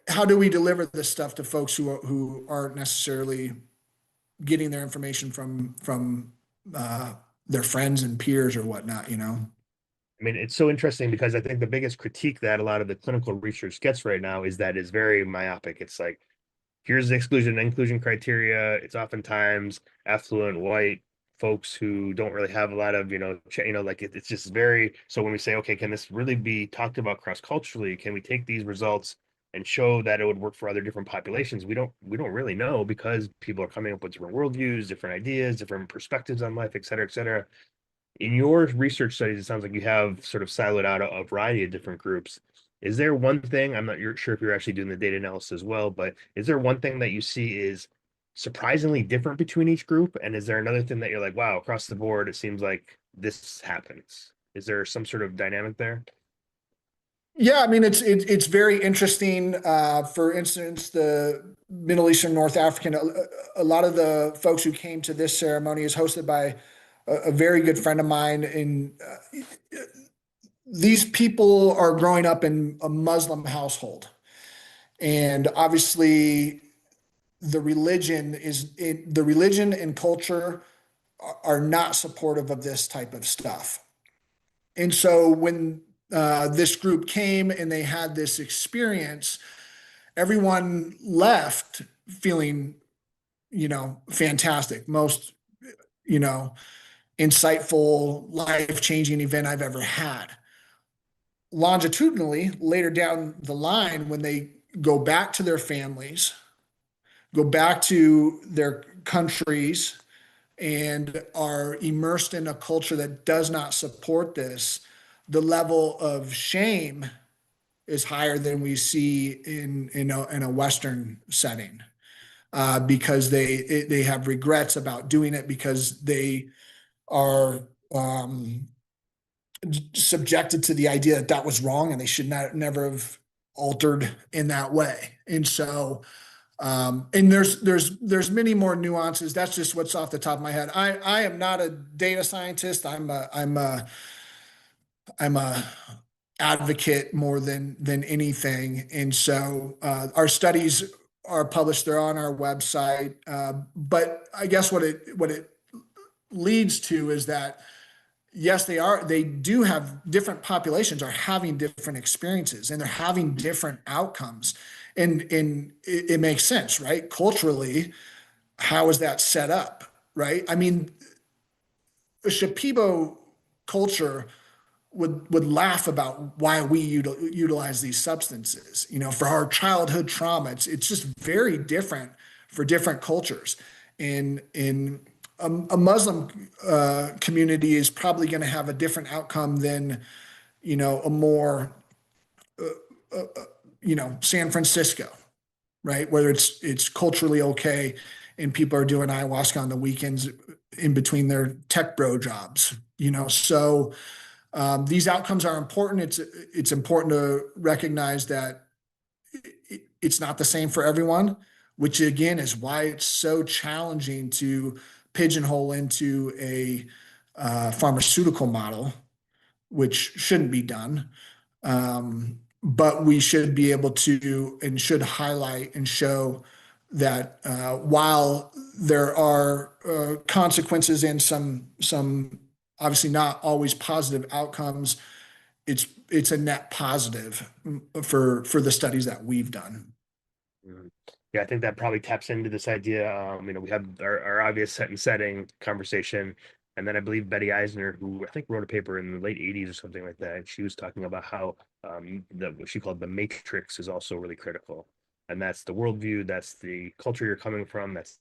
how do we deliver this stuff to folks who aren't necessarily getting their information from their friends and peers or whatnot. I mean, it's so interesting because I think the biggest critique that a lot of the clinical research gets right now is that it's very myopic. It's like, here's the exclusion and inclusion criteria. It's oftentimes affluent white folks who don't really have a lot of, like it's just very, so when we say, okay, can this really be talked about cross-culturally? Can we take these results and show that it would work for other different populations? We don't really know because people are coming up with different worldviews, different ideas, different perspectives on life, et cetera, et cetera. In your research studies, it sounds like you have sort of siloed out a variety of different groups. Is there one thing, I'm not sure if you're actually doing the data analysis as well, but is there one thing that you see is surprisingly different between each group? And is there another thing that you're like, wow, across the board, it seems like this happens? Is there some sort of dynamic there? Yeah, I mean it's very interesting. For instance, the Middle Eastern, North African, a lot of the folks who came to this ceremony is hosted by a very good friend of mine. And these people are growing up in a Muslim household, and obviously the religion and culture are not supportive of this type of stuff. And so when this group came and they had this experience, everyone left feeling, fantastic, most, insightful, life-changing event I've ever had. Longitudinally, later down the line, when they go back to their families, go back to their countries, and are immersed in a culture that does not support this, the level of shame is higher than we see in a Western setting, because they have regrets about doing it because they are subjected to the idea that that was wrong and they should never have altered in that way. And so and there's many more nuances. That's just what's off the top of my head. I am not a data scientist. I'm a advocate more than anything. And so our studies are published, they're on our website. But I guess what it leads to is that yes, they do have different populations are having different experiences and they're having different outcomes. And it makes sense, right? Culturally, how is that set up? Right. I mean, a Shipibo culture would laugh about why we utilize these substances. For our childhood trauma, it's just very different for different cultures. In a Muslim community is probably going to have a different outcome than a more San Francisco, right? Where it's culturally okay, and people are doing ayahuasca on the weekends in between their tech bro jobs. So these outcomes are important. It's important to recognize that it's not the same for everyone, which again is why it's so challenging to pigeonhole into a pharmaceutical model, which shouldn't be done. But we should be able to and should highlight and show that while there are consequences and some obviously not always positive outcomes, it's a net positive for the studies that we've done. Mhm. Yeah, I think that probably taps into this idea. We have our obvious set and setting conversation, and then I believe Betty Eisner, who I think wrote a paper in the late '80s or something like that. She was talking about how what she called the matrix is also really critical, and that's the worldview, that's the culture you're coming from, that's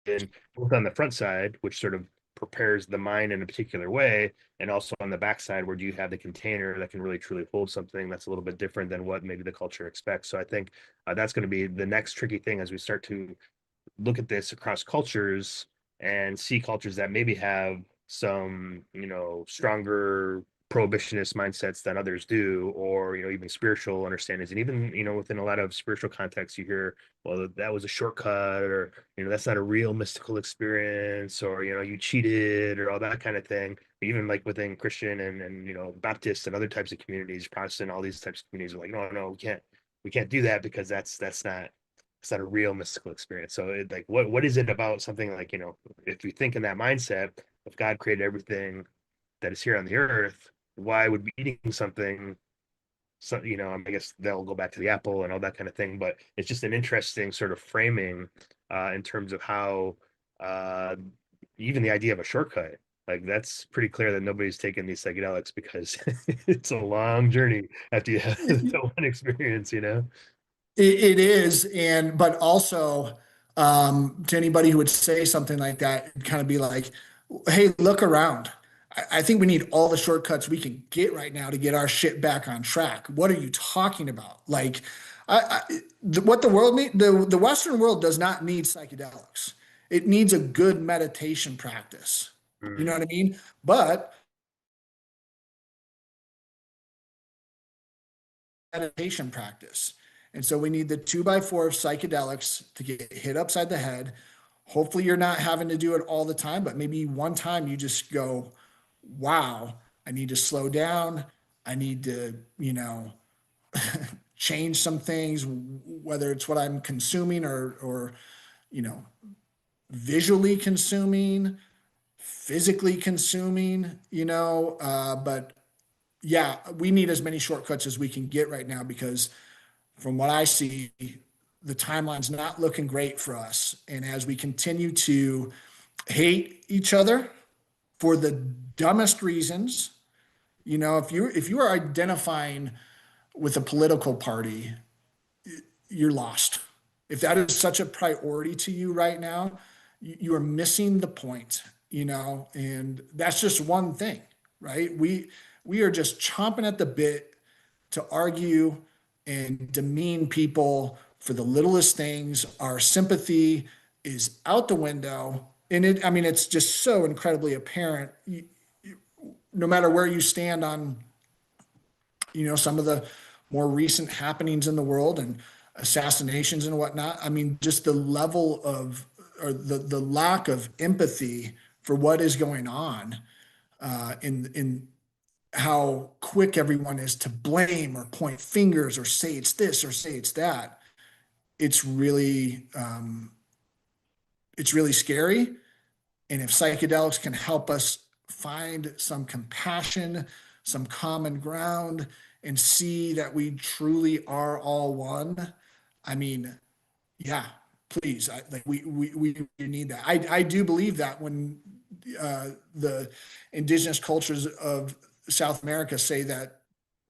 in both on the front side, which sort of prepares the mind in a particular way, and also on the back side, where do you have the container that can really truly hold something that's a little bit different than what maybe the culture expects. So I think that's going to be the next tricky thing as we start to look at this across cultures and see cultures that maybe have some, stronger prohibitionist mindsets than others do, or, even spiritual understandings. And even, within a lot of spiritual contexts, you hear, well, that was a shortcut, or, that's not a real mystical experience, or, you cheated, or all that kind of thing. Even like within Christian and Baptist and other types of communities, Protestant, all these types of communities are like, no, we can't do that because that's not it's not a real mystical experience. So like what is it about something like, if you think in that mindset, if God created everything that is here on the earth, why would be eating something, so I guess they'll go back to the apple and all that kind of thing, but it's just an interesting sort of framing in terms of how uh even the idea of a shortcut, like that's pretty clear that nobody's taken these psychedelics because it's a long journey after you have the one experience. It is, but also to anybody who would say something like that, it'd kind of be like, "Hey, look around. I think we need all the shortcuts we can get right now to get our shit back on track. What are you talking about? Like, what the world need, the Western world does not need psychedelics. It needs a good meditation practice. You know Mm. what I mean? But meditation practice. And so we need the 2x4 of psychedelics to get hit upside the head. Hopefully, you're not having to do it all the time, but maybe one time you just go, wow, I need to slow down. I need to, change some things, whether it's what I'm consuming or, you know, visually consuming, physically consuming, but yeah, we need as many shortcuts as we can get right now because from what I see, the timeline's not looking great for us. And as we continue to hate each other for the dumbest reasons, if you are identifying with a political party, you're lost. If that is such a priority to you right now, you are missing the point, and that's just one thing, right? We are just chomping at the bit to argue and demean people for the littlest things. Our sympathy is out the window. And it's just so incredibly apparent, no matter where you stand on, some of the more recent happenings in the world and assassinations and whatnot. I mean, just the level of, or the lack of empathy for what is going on in how quick everyone is to blame or point fingers or say it's this or say it's that. It's really it's really scary. And if psychedelics can help us find some compassion, some common ground, and see that we truly are all one, I mean, yeah, please. We need that. I do believe that when the indigenous cultures of South America say that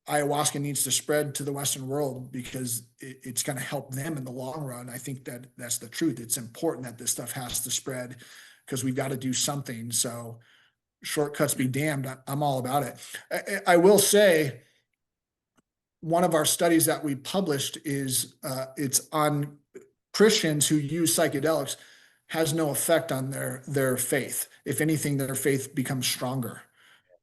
ayahuasca needs to spread to the Western world because it's going to help them in the long run. I think that that's the truth. It's important that this stuff has to spread because we've got to do something. So shortcuts be damned. I'm all about it. I will say one of our studies that we published is it's on Christians who use psychedelics has no effect on their faith. If anything, their faith becomes stronger.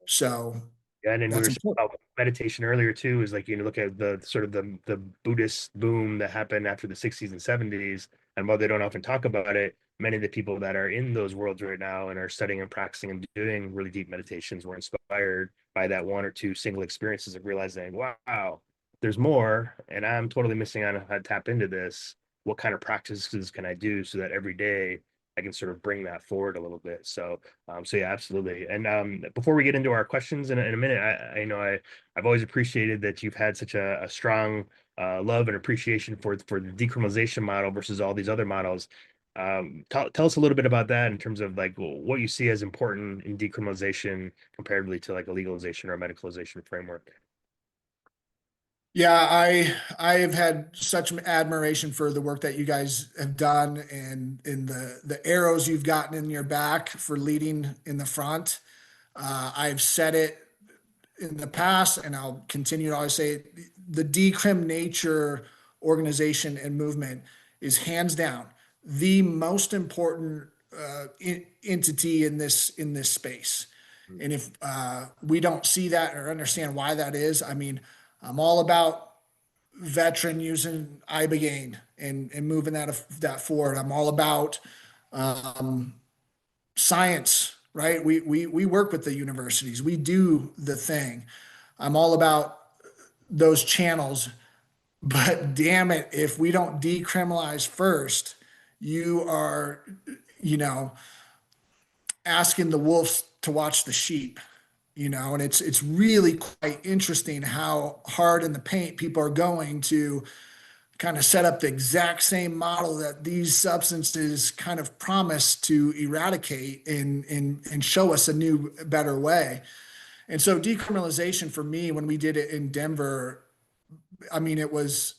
So Yeah, and then we that's were talking important. about meditation earlier too. Is like look at the sort of the Buddhist boom that happened after the 60s and 70s, and while they don't often talk about it, many of the people that are in those worlds right now and are studying and practicing and doing really deep meditations were inspired by that one or two single experiences of realizing, wow, there's more, and I'm totally missing on how to tap into this. What kind of practices can I do so that every day I can sort of bring that forward a little bit? So yeah, absolutely. And before we get into our questions in a minute, I know I've always appreciated that you've had such a strong love and appreciation for the decriminalization model versus all these other models. Tell us a little bit about that in terms of like what you see as important in decriminalization comparatively to like a legalization or a medicalization framework. Yeah, I have had such admiration for the work that you guys have done and in the arrows you've gotten in your back for leading in the front. I've said it in the past, and I'll continue to always say it, the Decrim Nature organization and movement is hands down the most important entity in this space. And if we don't see that or understand why that is, I mean, I'm all about veteran using ibogaine and moving that forward. I'm all about um, science, right? We work with the universities. We do the thing. I'm all about those channels, but damn it, if we don't decriminalize first, you are, you know, asking the wolves to watch the sheep, and it's really quite interesting how hard in the paint people are going to kind of set up the exact same model that these substances kind of promise to eradicate and show us a new, better way. And so decriminalization for me, when we did it in Denver, I mean, it was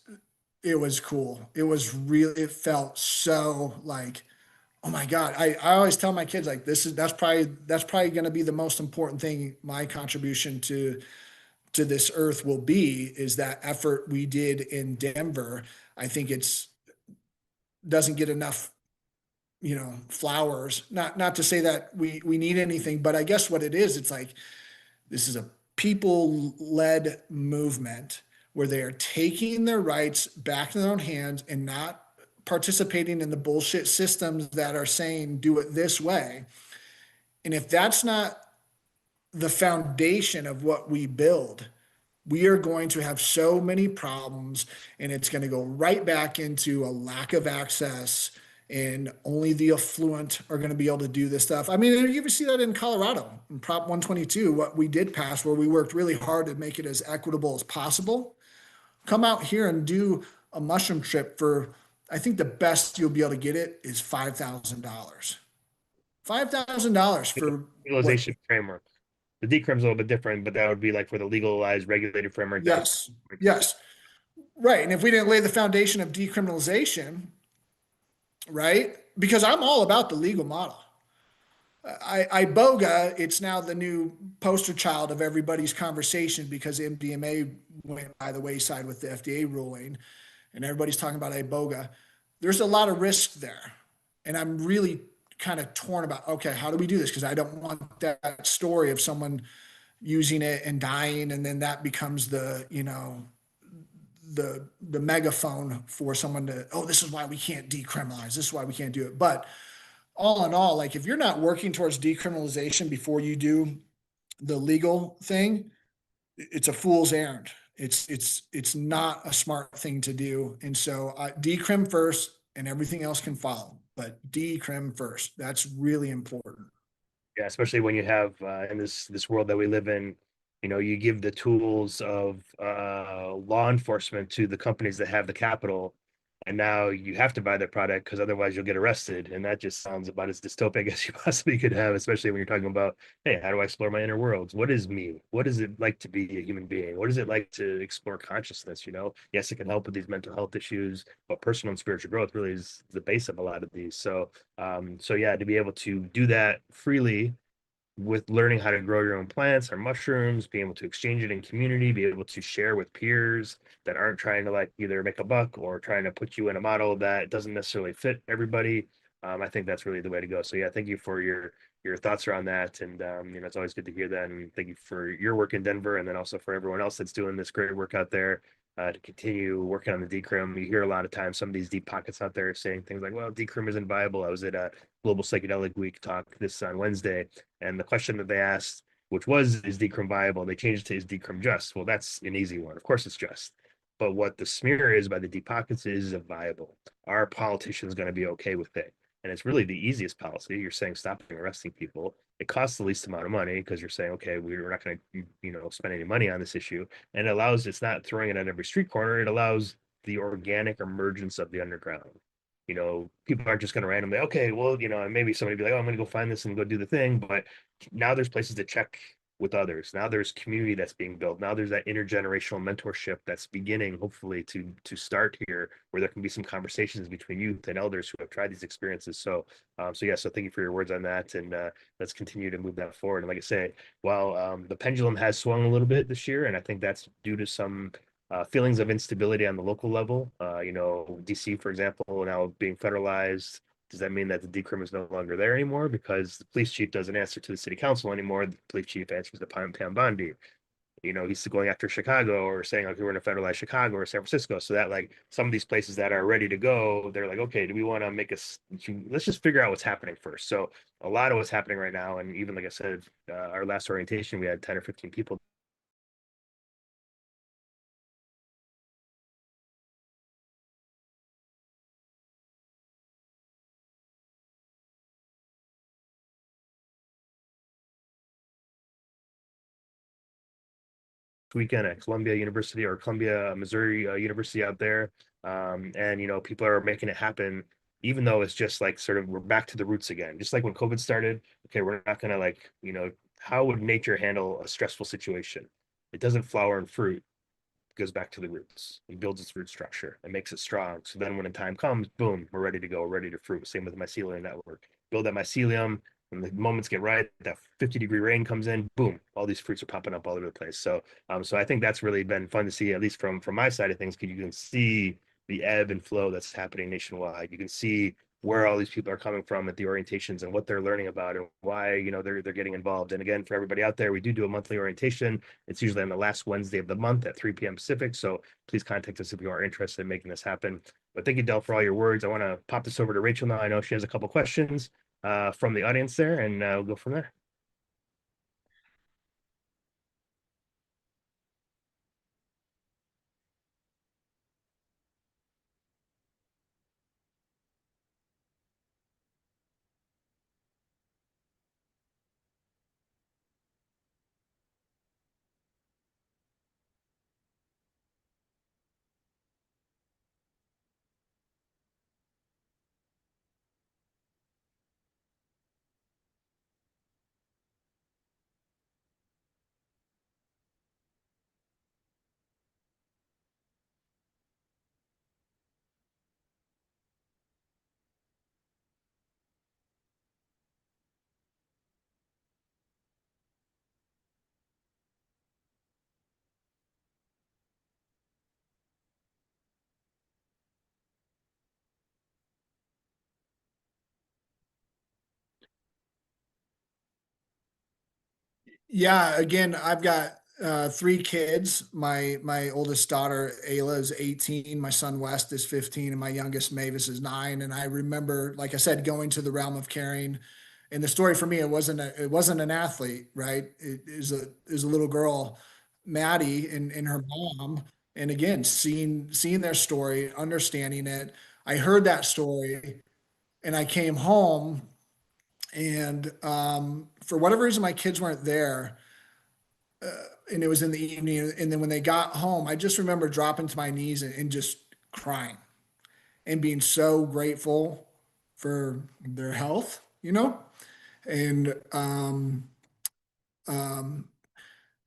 cool. It was really, it felt so like, oh my God. I always tell my kids like that's probably going to be the most important thing, my contribution to this earth will be is that effort we did in Denver. I think it's doesn't get enough, flowers. Not to say that we need anything, but I guess what it is, it's like this is a people-led movement where they are taking their rights back in their own hands and not participating in the bullshit systems that are saying do it this way. And if that's not the foundation of what we build, we are going to have so many problems, and it's going to go right back into a lack of access, and only the affluent are going to be able to do this stuff. I mean, you ever see that in Colorado in Prop 122, what we did pass, where we worked really hard to make it as equitable as possible? Come out here and do a mushroom trip for, I think the best you'll be able to get it is $5,000. $5,000 for what? Legalization framework. The decrim's a little bit different, but that would be like for the legalized, regulated framework that Yes, yes, right. And if we didn't lay the foundation of decriminalization, right? Because I'm all about the legal model. Iboga, it's now the new poster child of everybody's conversation because MDMA went by the wayside with the FDA ruling, and everybody's talking about Iboga. There's a lot of risk there, and I'm really kind of torn about, okay, how do we do this? Because I don't want that story of someone using it and dying, and then that becomes the megaphone for someone to, oh, this is why we can't decriminalize, this is why we can't do it. But all in all, like if you're not working towards decriminalization before you do the legal thing, it's a fool's errand. It's not a smart thing to do. And so decrim first and everything else can follow, but decrim first. That's really important. Yeah, especially when you have in this world that we live in, you give the tools of law enforcement to the companies that have the capital, and now you have to buy their product because otherwise you'll get arrested. And that just sounds about as dystopic as you possibly could have, especially when you're talking about, hey, how do I explore my inner worlds? What is me? What is it like to be a human being? What is it like to explore consciousness? Yes, it can help with these mental health issues, but personal and spiritual growth really is the base of a lot of these. So yeah, to be able to do that freely with learning how to grow your own plants or mushrooms, being able to exchange it in community, be able to share with peers that aren't trying to like either make a buck or trying to put you in a model that doesn't necessarily fit everybody. I think that's really the way to go. So yeah, thank you for your thoughts around that, and it's always good to hear that. And thank you for your work in Denver, and then also for everyone else that's doing this great work out there. To continue working on the decrim. You hear a lot of times some of these deep pockets out there saying things like, well, decrim isn't viable. I was at a Global Psychedelic Week talk this on Wednesday, and the question that they asked, which was, is decrim viable? They changed it to, is decrim just? Well, that's an easy one. Of course it's just. But what the smear is by the deep pockets is viable. Are politicians going to be okay with it? And it's really the easiest policy. You're saying stopping arresting people. It costs the least amount of money because you're saying, okay, we're not going to, spend any money on this issue. And it allows, it's not throwing it on every street corner. It allows the organic emergence of the underground. People aren't just going to randomly, okay, well, and maybe somebody be like, oh, I'm going to go find this and go do the thing. But now there's places to check with others. Now there's community that's being built. Now there's that intergenerational mentorship that's beginning, hopefully, to start here, where there can be some conversations between youth and elders who have tried these experiences. So thank you for your words on that, and let's continue to move that forward. And like I say, while the pendulum has swung a little bit this year, and I think that's due to some feelings of instability on the local level. DC, for example, now being federalized. Does that mean that the decrim is no longer there anymore because the police chief doesn't answer to the city council anymore? The police chief answers to Pam Bondi. He's going after Chicago or saying, okay, we're going to federalize Chicago or San Francisco. So that like some of these places that are ready to go, they're like, okay, do we want to make us, let's just figure out what's happening first. So a lot of what's happening right now. And even like I said, our last orientation, we had 10 or 15 people. Weekend at Columbia University or Columbia, Missouri University out there. And, people are making it happen, even though it's just like sort of we're back to the roots again. Just like when COVID started, okay, we're not going to like, how would nature handle a stressful situation? It doesn't flower and fruit, goes back to the roots and builds its root structure and makes it strong. So then when the time comes, boom, we're ready to go, we're ready to fruit. Same with the mycelium network. Build that mycelium. When the moments get right, that 50-degree rain comes in, boom, all these fruits are popping up all over the place. So I think that's really been fun to see, at least from my side of things, because you can see the ebb and flow that's happening nationwide. You can see where all these people are coming from at the orientations and what they're learning about and why they're getting involved. And again, for everybody out there, we do a monthly orientation. It's usually on the last Wednesday of the month at 3 p.m. Pacific. So please contact us if you are interested in making this happen. But thank you, Del, for all your words. I want to pop this over to Rachel now. I know she has a couple questions from the audience there, and we'll go from there. Yeah, again, I've got three kids. My oldest daughter Ayla is 18, my son West is 15, and my youngest Mavis is 9. And I remember, like I said, going to the realm of caring. And the story for me, it wasn't an athlete, right? It is a little girl Maddie and her mom, and again, seeing their story, understanding it. I heard that story, and I came home, and for whatever reason, my kids weren't there, and it was in the evening. And then when they got home, I just remember dropping to my knees and just crying and being so grateful for their health, and um,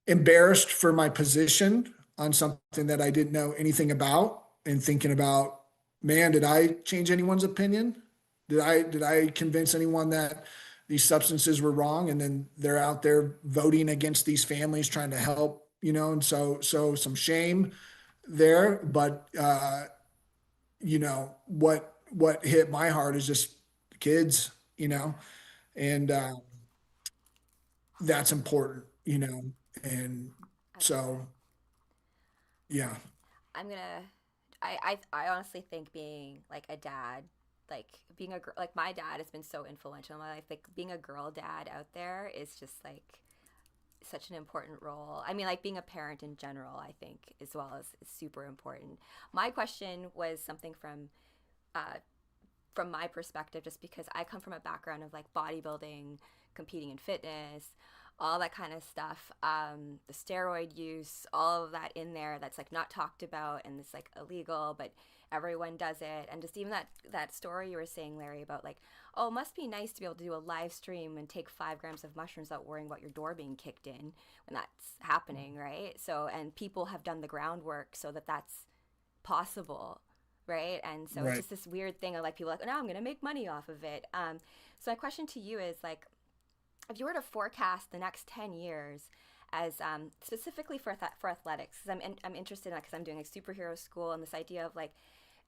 embarrassed for my position on something that I didn't know anything about, and thinking about, man, did I change anyone's opinion? Did I convince anyone that these substances were wrong? And then they're out there voting against these families trying to help, and so some shame there. But what hit my heart is just kids, and that's important, and I love that. so yeah. I'm gonna. I honestly think being like a dad, like being a girl, like my dad has been so influential in my life. Like being a girl dad out there is just like such an important role. I mean, like being a parent in general, I think as well is super important. My question was something uh, from my perspective, just because I come from a background of like bodybuilding, competing in fitness, all that kind of stuff, the steroid use, all of that in there that's like not talked about and it's like illegal, but everyone does it. And just even that story you were saying, Larry, about like, oh, it must be nice to be able to do a live stream and take 5 grams of mushrooms without worrying about your door being kicked in when that's happening, right? So, and people have done the groundwork so that that's possible, right? And so it's Right. just this weird thing of like people are like, oh, now I'm gonna make money off of it. So my question to you is like, if you were to forecast the next 10 years as specifically for athletics, because I'm interested in that because I'm doing like superhero school, and this idea of like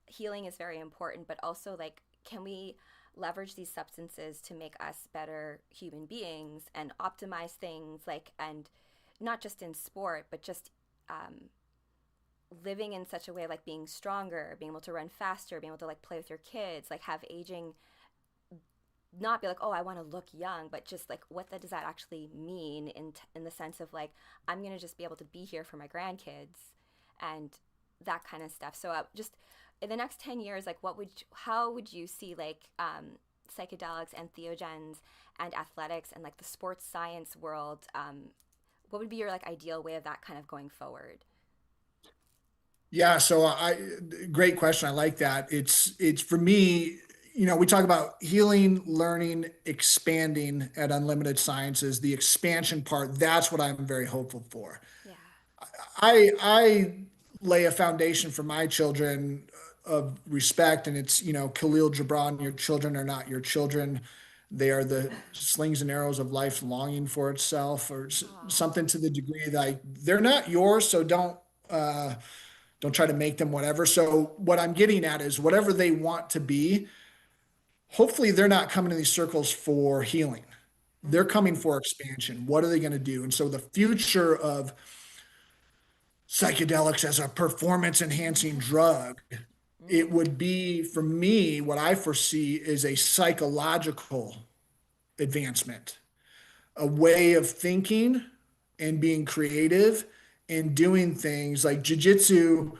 healing is very important, but also like can we leverage these substances to make us better human beings and optimize things like, and not just in sport but just um, living in such a way, like being stronger, being able to run faster, being able to like play with your kids, like have aging not be like, oh, I want to look young, but just like what does that actually mean in the sense of like I'm gonna just be able to be here for my grandkids and that kind of stuff. So just in the next 10 years, like how would you see like psychedelics and entheogens and athletics and like the sports science world? What would be your like ideal way of that kind of going forward? Yeah, so great question. I like that. It's for me, we talk about healing, learning, expanding at Unlimited Sciences, the expansion part, that's what I'm very hopeful for. Yeah. I lay a foundation for my children of respect, and it's, Khalil Gibran, your children are not your children. They are the slings and arrows of life's longing for itself, or Oh. something to the degree that they're not yours, so don't try to make them whatever. So what I'm getting at is whatever they want to be, hopefully they're not coming to these circles for healing. They're Mm-hmm. coming for expansion. What are they going to do? And so the future of psychedelics as a performance enhancing drug, it Mm. would be, for me, what I foresee is a psychological advancement, a way of thinking and being creative and doing things like jujitsu.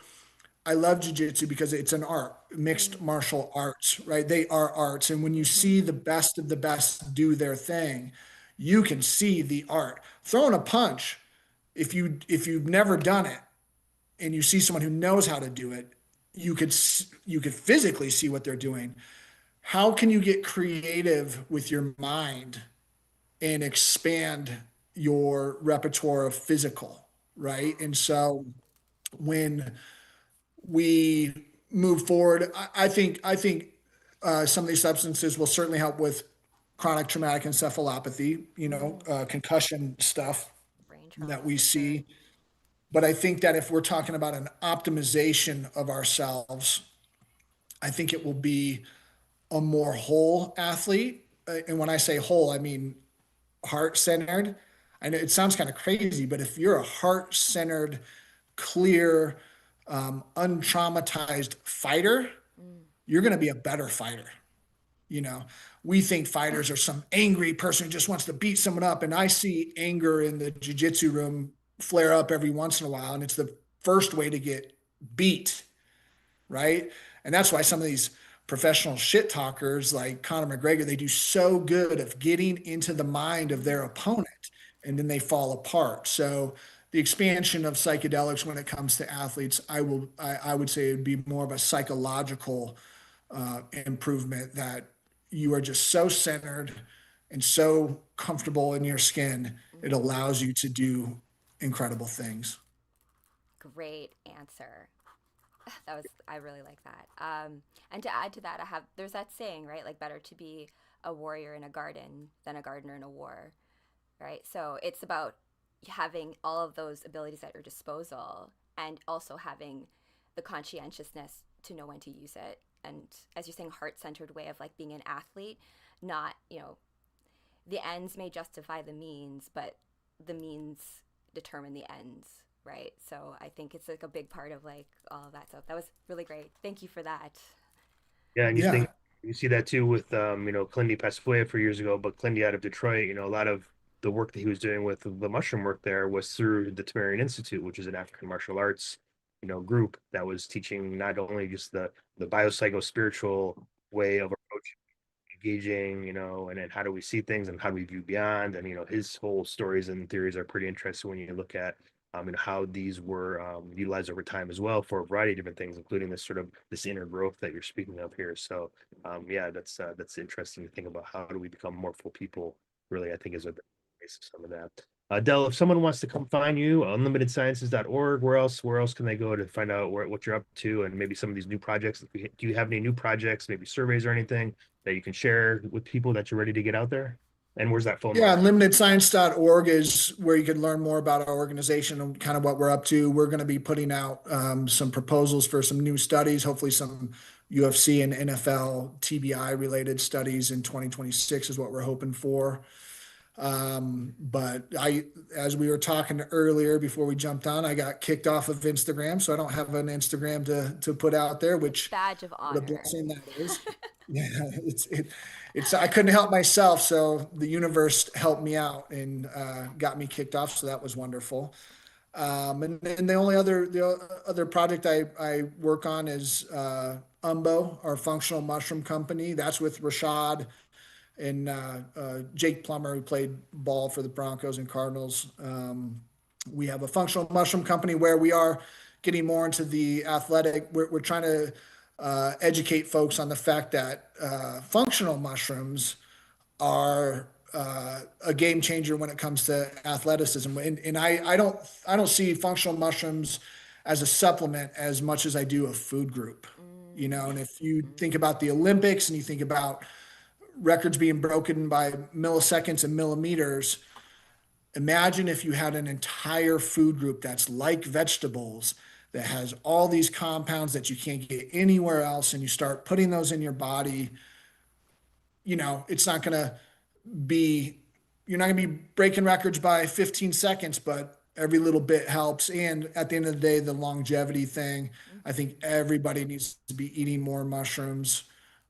I love jujitsu because it's an art, mixed Mm. martial arts, right? They are arts. And when you Mm-hmm. see the best of the best do their thing, you can see the art. Throwing a punch, if you've never done it and you see someone who knows how to do it, you could physically see what they're doing. How can you get creative with your mind and expand your repertoire of physical, right? Yeah. And so when we move forward, I think some of these substances will certainly help with chronic traumatic encephalopathy, Mm. concussion stuff Brain that trauma we for sure. see. But I think that if we're talking about an optimization of ourselves, I think it will be a more whole athlete. And when I say whole, I mean heart centered. I know it sounds kind of crazy, but if you're a heart centered, clear, untraumatized fighter, Mm. you're going to be a better fighter. You know, we think fighters are some angry person who just wants to beat someone up. And I see anger in the jujitsu room flare up every once in a while, and it's the first way to get beat, right? And that's why some of these professional shit talkers like Conor McGregor, they do so good of getting into the mind of their opponent, and then they fall apart. So the expansion of psychedelics when it comes to athletes, I would say it would be more of a psychological improvement, that you are just so centered and so comfortable in your skin. It Mm-hmm. allows you to do incredible things. Great answer. That was, I really like that. And to add to that, there's that saying, right? Like, better to be a warrior in a garden than a gardener in a war, right? So it's about having all of those abilities at your disposal, and also having the conscientiousness to know when to use it. And as you're saying, heart-centered way of like being an athlete, not, the ends may justify the means, but the means determine the ends, right? So I think it's like a big part of like all of that. So that was really great. Thank you for that. Yeah, and Yeah. you see that too with Clindy passed away a few years ago, but Clindy out of Detroit, a lot of the work that he was doing with the mushroom work there was through the Tamarian Institute, which is an African martial arts, group that was teaching not only just the biopsycho-spiritual way of approaching engaging, and then how do we see things and how do we view beyond, and his whole stories and theories are pretty interesting when you look at how these were utilized over time as well for a variety of different things, including this inner growth that you're speaking of here. So yeah, that's interesting to think about. How do we become more full people? Really, I think is a base of some of that. Dell, if someone wants to come find you, unlimitedsciences.org, where else can they go to find out what you're up to, and maybe some of these new projects? Do you have any new projects, maybe surveys or anything that you can share with people that you're ready to get out there? And where's that phone Yeah, number? unlimitedscience.org is where you can learn more about our organization and kind of what we're up to. We're going to be putting out some proposals for some new studies, hopefully some UFC and NFL TBI related studies in 2026 is what we're hoping for. But as we were talking earlier before we jumped on, I got kicked off of Instagram, so I don't have an Instagram to put out there, which Badge of what a honor. blessing that is. Yeah, it's I couldn't help myself, so the universe helped me out and got me kicked off, so that was wonderful. And the other project I work on is Umbo, our functional mushroom company. That's with Rashad and Jake Plummer, who played ball for the Broncos and Cardinals. We have a functional mushroom company where we are getting more into the athletic. We're trying to educate folks on the fact that functional mushrooms are a game changer when it comes to athleticism. And I don't see functional mushrooms as a supplement as much as I do a food group. And if you think Mm-hmm. about the Olympics and you think about records being broken by milliseconds and millimeters, imagine if you had an entire food group that's like vegetables, that has all these compounds that you can't get anywhere else, and you start putting those in your body. It's not going to be, you're not going to be breaking records by 15 seconds, but every little bit helps. And at the end of the day, the longevity thing, I Mm-hmm. think everybody needs to be eating more mushrooms,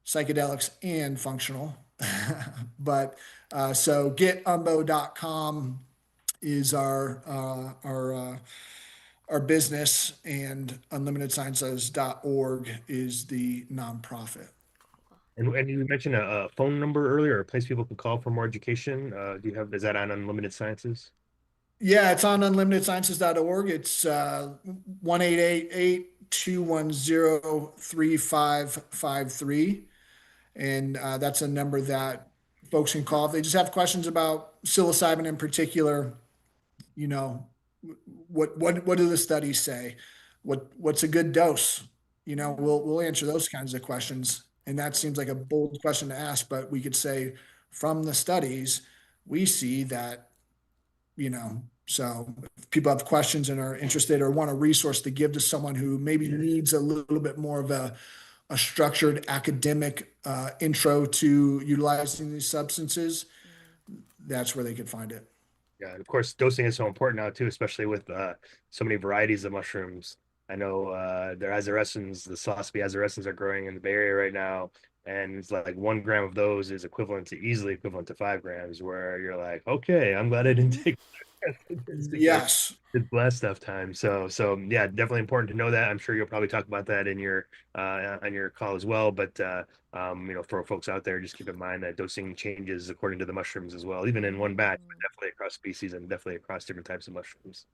psychedelics and functional. But so getumbo.com is our business, and unlimitedsciences.org is the nonprofit. Cool. And you mentioned a phone number earlier, a place people can call for more education. Is that on Unlimited Sciences? Yeah, it's on unlimitedsciences.org. It's 1-888-210-3553. And that's a number that folks can call if they just have questions about psilocybin in particular. You know, what do the studies say? What's a good dose? We'll answer those kinds of questions. And that Cool. seems like a bold question to ask, but we could say from the studies, we see that, so if people have questions and are interested or want a resource to give to someone who maybe needs a little bit more of a structured academic intro to utilizing these substances, Mm. that's where they could find it. Yeah, and of course, dosing is so important now too, especially with so many varieties of mushrooms. I know their azarescens, the psilocybe azarescens are growing in the Bay Area right now. And it's like 1 gram of those is easily equivalent to 5 grams, where you're like, okay, I'm glad I didn't take this because Yes. it's blast stuff time. So yeah, definitely important to know that. I'm sure you'll probably talk about that in your on your call as well. But for folks out there, just keep in mind that dosing changes according to the mushrooms as well, even in one batch, but definitely across species and definitely across different types of mushrooms.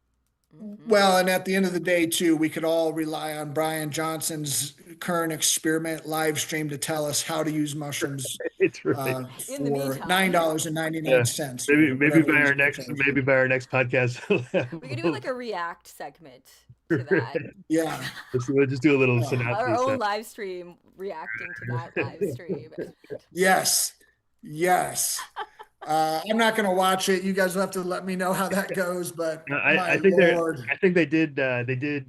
Well, and at the end of the day, too, we could all rely on Brian Johnson's current experiment live stream to tell us how to use mushrooms It's right. In the for meantime, Yeah. $9.99 Maybe or maybe whatever by he's our going to next charge. maybe by our next podcast we could do like a react segment to that. Yeah. we'll just do a little Oh, Our synopsis. own live stream reacting to that live stream. yes. Yes. I'm not going to watch it. You guys will have to let me know how that goes, but No, my I think Lord. they did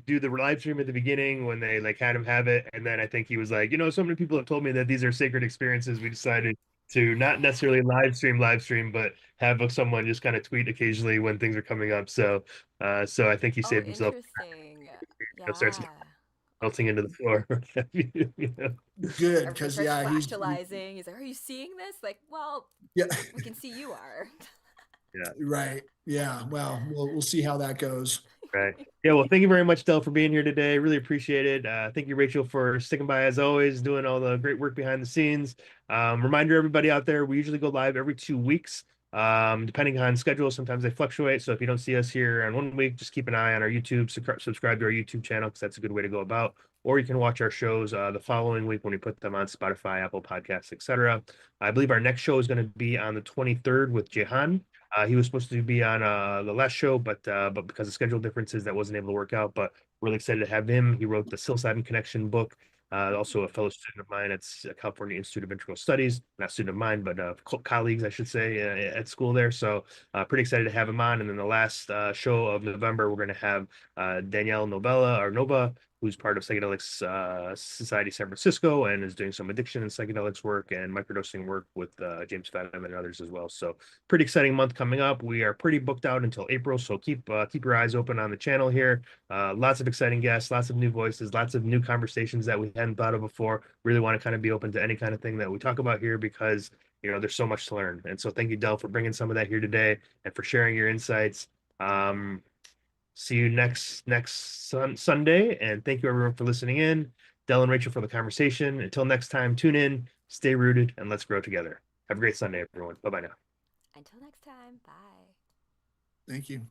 do the live stream at the beginning when they like had him have it, and then I think he was like, so many people have told me that these are sacred experiences. We decided to not necessarily live stream, but have someone just kind of tweet occasionally when things are coming up. So I think he Oh, saved himself, interesting. starts Yeah. melting into the floor. you know? Good. Everything Because, starts yeah, fractalizing. He's like, "Are you seeing this?" Like, well, yeah, we can see you are. Yeah. right. Yeah. Well, we'll see how that goes. Right. Yeah. Well, thank you very much, Del, for being here today. Really appreciate it. Thank you, Rachel, for sticking by as always, doing all the great work behind the scenes. Reminder, everybody out there, we usually go live every 2 weeks, depending on schedule. Sometimes they fluctuate. So if you don't see us here on one week, just keep an eye on our YouTube, subscribe to our YouTube channel, because that's a good way to go about. Or you can watch our shows the following week when we put them on Spotify, Apple Podcasts, etc. I believe our next show is going to be on the 23rd with Jehan. He was supposed to be on the last show, but because of schedule differences, that wasn't able to work out. But really excited to have him. He wrote the Psilocybin Connection book. Also a fellow student of mine at California Institute of Integral Studies, not student of mine, but colleagues, I should say, at school there. So pretty excited to have him on. And then the last show of November, we're going to have Danielle Nova, who's part of Psychedelics Society San Francisco and is doing some addiction and psychedelics work and microdosing work with James Fadham and others as well. So pretty exciting month coming up. We are pretty booked out until April, so keep your eyes open on the channel here. Lots of exciting guests, lots of new voices, lots of new conversations that we hadn't thought of before. Really want to kind of be open to any kind of thing that we talk about here, because there's so much to learn. And so thank you, Del, for bringing some of that here today and for sharing your insights. See you next Sunday, and thank you everyone for listening in. Del and Rachel for the conversation. Until next time, tune in, stay rooted, and let's grow together. Have a great Sunday, everyone. Bye bye now. Until next time, bye. Thank you.